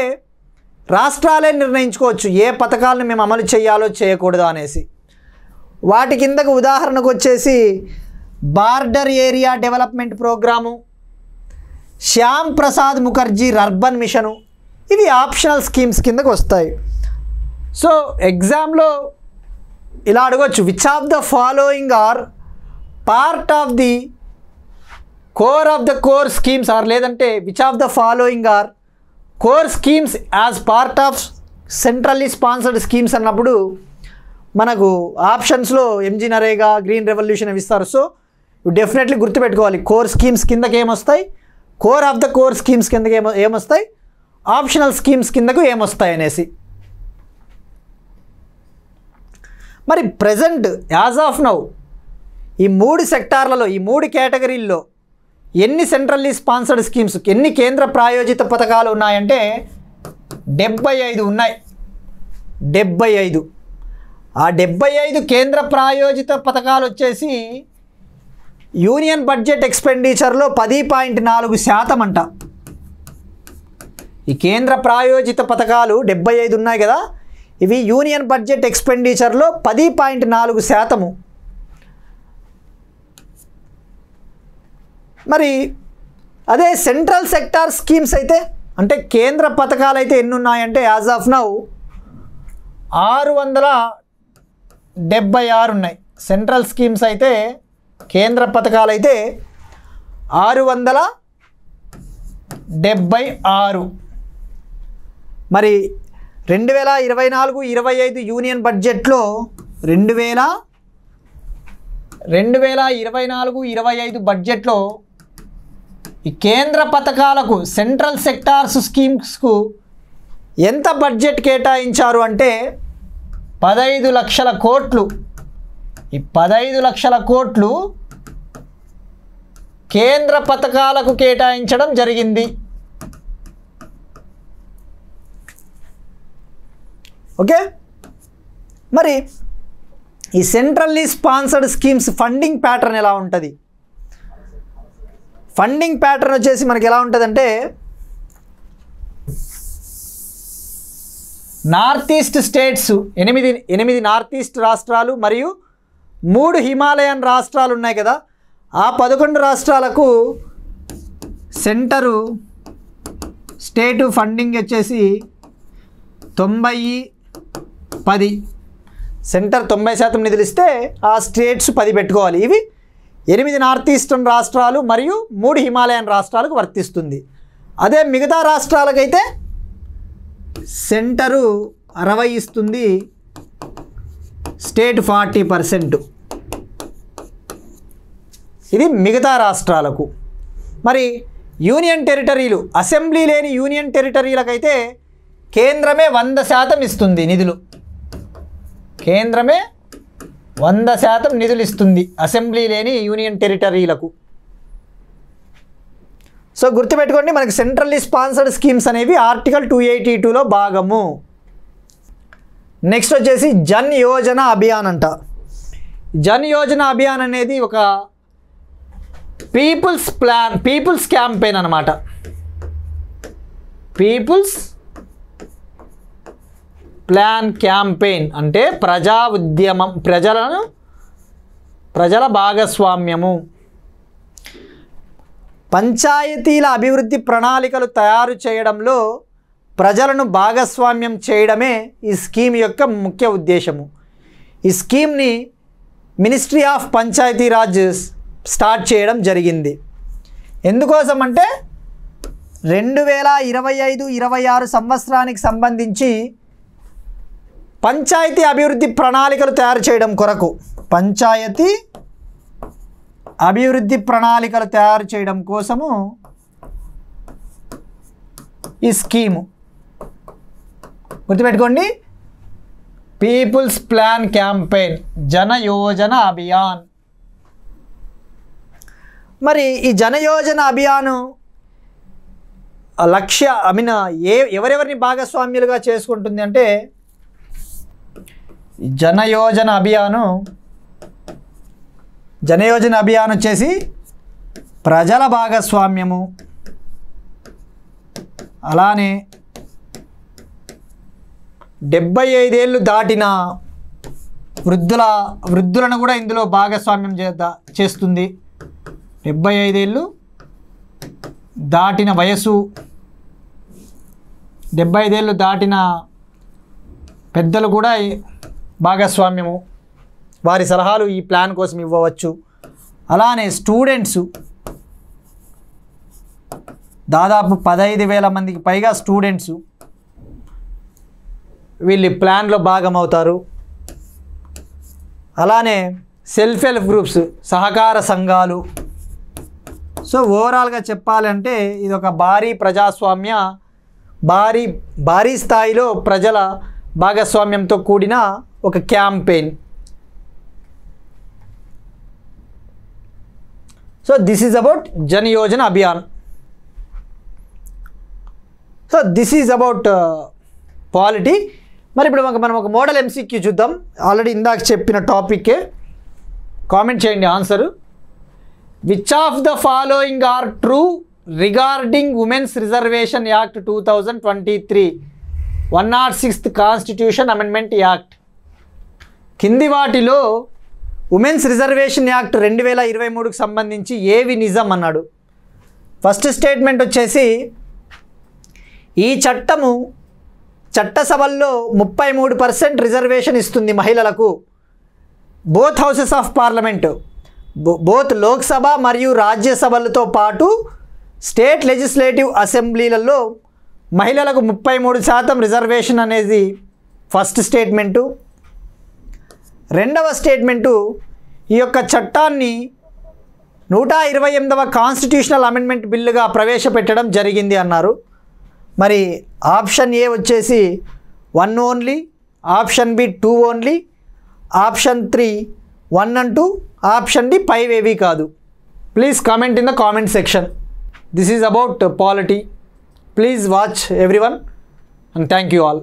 రాష్ట్రాలే నిర్ణయించుకోవచ్చు ఏ పథకాలను మేము అమలు చేయాలో చేయకూడదు అనేసి. వాటి కిందకు ఉదాహరణకు వచ్చేసి border area development programme, Shyam Prasad Mukherjee urban mission. ఇవి ఆప్షనల్ స్కీమ్స్ కిందకు వస్తాయి. సో ఎగ్జామ్లో ఇలా అడగవచ్చు, which of the following are part of the core of the core schemes, or లేదంటే which of the following are core schemes as part of centrally sponsored schemes అన్నప్పుడు మనకు ఆప్షన్స్లో ఎంజీ నరేగా, గ్రీన్ రెవల్యూషన్ అవి ఇస్తారు. So definitely గుర్తుపెట్టుకోవాలి. Core schemes కిందకి ఏమొస్తాయి, core of the core schemes కిందకి ఏమొస్తాయి, ఆప్షనల్ స్కీమ్స్ కిందకు ఏమొస్తాయి అనేసి. మరి ప్రజెంట్ యాజ్ ఆఫ్ నౌ ఈ 3 సెక్టార్లలో, ఈ 3 కేటగిరీల్లో ఎన్ని సెంట్రల్లీ స్పాన్సర్డ్ స్కీమ్స్, ఎన్ని కేంద్ర ప్రాయోజిత పథకాలు ఉన్నాయంటే 75 ఉన్నాయి. 75. ఆ 75 కేంద్ర ప్రాయోజిత పథకాలు వచ్చేసి యూనియన్ బడ్జెట్ ఎక్స్పెండిచర్లో 10.4% అంట. ఈ కేంద్ర ప్రాయోజిత పథకాలు 75 ఉన్నాయి కదా, ఇవి యూనియన్ బడ్జెట్ ఎక్స్పెండిచర్లో 10.4%. మరి అదే సెంట్రల్ సెక్టార్ స్కీమ్స్ అయితే, అంటే కేంద్ర పథకాలు అయితే ఎన్ని ఉన్నాయంటే యాజ్ ఆఫ్ నౌ 676 ఉన్నాయి. సెంట్రల్ స్కీమ్స్ అయితే, కేంద్ర పథకాలు అయితే 676. మరి 2024-25 యూనియన్ బడ్జెట్లో 2024-25 బడ్జెట్లో ఈ కేంద్ర పథకాలకు, సెంట్రల్ సెక్టార్స్ స్కీమ్స్కు ఎంత బడ్జెట్ కేటాయించారు అంటే 15 లక్షల కోట్లు. ఈ 15 లక్షల కోట్లు కేంద్ర పథకాలకు కేటాయించడం జరిగింది. ఓకే. మరి ఈ centrally sponsored schemes funding pattern ఎలా ఉంటుంది? ఫండింగ్ ప్యాటర్న్ వచ్చేసి మనకి ఎలా ఉంటుందంటే, north east states 8 north east రాష్ట్రాలు మరియు 3 హిమాలయన్ రాష్ట్రాలు ఉన్నాయి కదా, ఆ 11 రాష్ట్రాలకు సెంటరు స్టేటు ఫండింగ్ వచ్చేసి 90-10. సెంటర్ 90% నిధులు ఇస్తే ఆ స్టేట్స్ 10 పెట్టుకోవాలి. ఇవి 8 నార్త్ ఈస్టర్న్ రాష్ట్రాలు మరియు 3 హిమాలయన్ రాష్ట్రాలకు వర్తిస్తుంది. అదే మిగతా రాష్ట్రాలకైతే సెంటరు 60 ఇస్తుంది, స్టేట్ 40%. ఇది మిగతా రాష్ట్రాలకు. మరి యూనియన్ టెరిటరీలు, అసెంబ్లీ లేని యూనియన్ టెరిటరీలకైతే కేంద్రమే 100% ఇస్తుంది నిధులు. కేంద్రమే 100% నిధులు ఇస్తుంది అసెంబ్లీ లేని యూనియన్ టెరిటరీలకు. సో గుర్తుపెట్టుకోండి, మనకి సెంట్రల్లీ స్పాన్సర్డ్ స్కీమ్స్ అనేవి ఆర్టికల్ 282లో భాగము. నెక్స్ట్ వచ్చేసి జన్ యోజన అభియాన్ అంట. జన్ యోజన అభియాన్ అనేది ఒక పీపుల్స్ క్యాంపెయిన్ అన్నమాట. పీపుల్స్ ప్లాన్ క్యాంపెయిన్ అంటే ప్రజా ఉద్యమం, ప్రజల భాగస్వామ్యము. పంచాయతీల అభివృద్ధి ప్రణాళికలు తయారు చేయడంలో ప్రజలను భాగస్వామ్యం చేయడమే ఈ స్కీమ్ యొక్క ముఖ్య ఉద్దేశము. ఈ స్కీమ్ని మినిస్ట్రీ ఆఫ్ పంచాయతీరాజ్ స్టార్ట్ చేయడం జరిగింది. ఎందుకోసం అంటే 2025-26 సంవత్సరానికి సంబంధించి పంచాయతీ అభివృద్ధి ప్రణాళికలు తయారు చేయడం కొరకు, పంచాయతీ అభివృద్ధి ప్రణాళికలు తయారు చేయడం కోసము ఈ స్కీము. గుర్తుపెట్టుకోండి, పీపుల్స్ ప్లాన్ క్యాంపెయిన్, జన యోజన అభియాన్. మరి ఈ జన యోజన అభియాను ఎవరెవరిని భాగస్వామ్యులుగా చేసుకుంటుంది అంటే, జనయోజన అభియాన్ వచ్చేసి ప్రజల భాగస్వామ్యము, అలానే 75 ఏళ్ళు దాటిన వృద్ధులను కూడా ఇందులో భాగస్వామ్యం చేస్తుంది. 75 ఏళ్ళు దాటిన వయసు, 75 ఏళ్ళు దాటిన పెద్దలు కూడా భాగస్వామ్యము, వారి సలహాలు ఈ ప్లాన్ కోసం ఇవ్వవచ్చు. అలానే స్టూడెంట్స్, దాదాపు 15,000 మందికి పైగా స్టూడెంట్స్ వీళ్ళు ప్లాన్లో భాగమవుతారు. అలానే సెల్ఫ్ హెల్ప్ గ్రూప్స్, సహకార సంఘాలు. సో ఓవరాల్గా చెప్పాలంటే ఇది ఒక భారీ ప్రజాస్వామ్య, భారీ స్థాయిలో ప్రజల భాగస్వామ్యంతో కూడిన ఒక campaign. So this is about Jan Yojana Abhiyan. So this is about polity. మరి ఇప్పుడు మనం ఒక మోడల్ ఎంసీక్యూ చూద్దాం. ఆల్రెడీ ఇందాక చెప్పిన టాపిక్కే. కామెంట్ చేయండి answer. Which of the following are true regarding women's reservation act 2023, 106th constitution amendment act? కింది వాటిలో ఉమెన్స్ రిజర్వేషన్ యాక్ట్ 2023కు సంబంధించి ఏవి నిజం అన్నాడు. ఫస్ట్ స్టేట్మెంట్ వచ్చేసి, ఈ చట్టము చట్టసభల్లో 33% రిజర్వేషన్ ఇస్తుంది మహిళలకు. Both houses of parliament, both Lok Sabha మరియు రాజ్యసభలతో పాటు స్టేట్ లెజిస్లేటివ్ అసెంబ్లీలలో మహిళలకు 33% రిజర్వేషన్ అనేది ఫస్ట్ స్టేట్మెంటు. రెండవ స్టేట్మెంటు, ఈ యొక్క చట్టాన్ని 128వ కాన్స్టిట్యూషనల్ అమెండ్మెంట్ బిల్లుగా ప్రవేశపెట్టడం జరిగింది అన్నారు. మరి ఆప్షన్ ఏ వచ్చేసి 1 only, option B 2 only, option 3 1 and 2, option D 5 ఏవి కాదు. Please comment in the comment section. This is about polity. Please watch everyone and thank you all.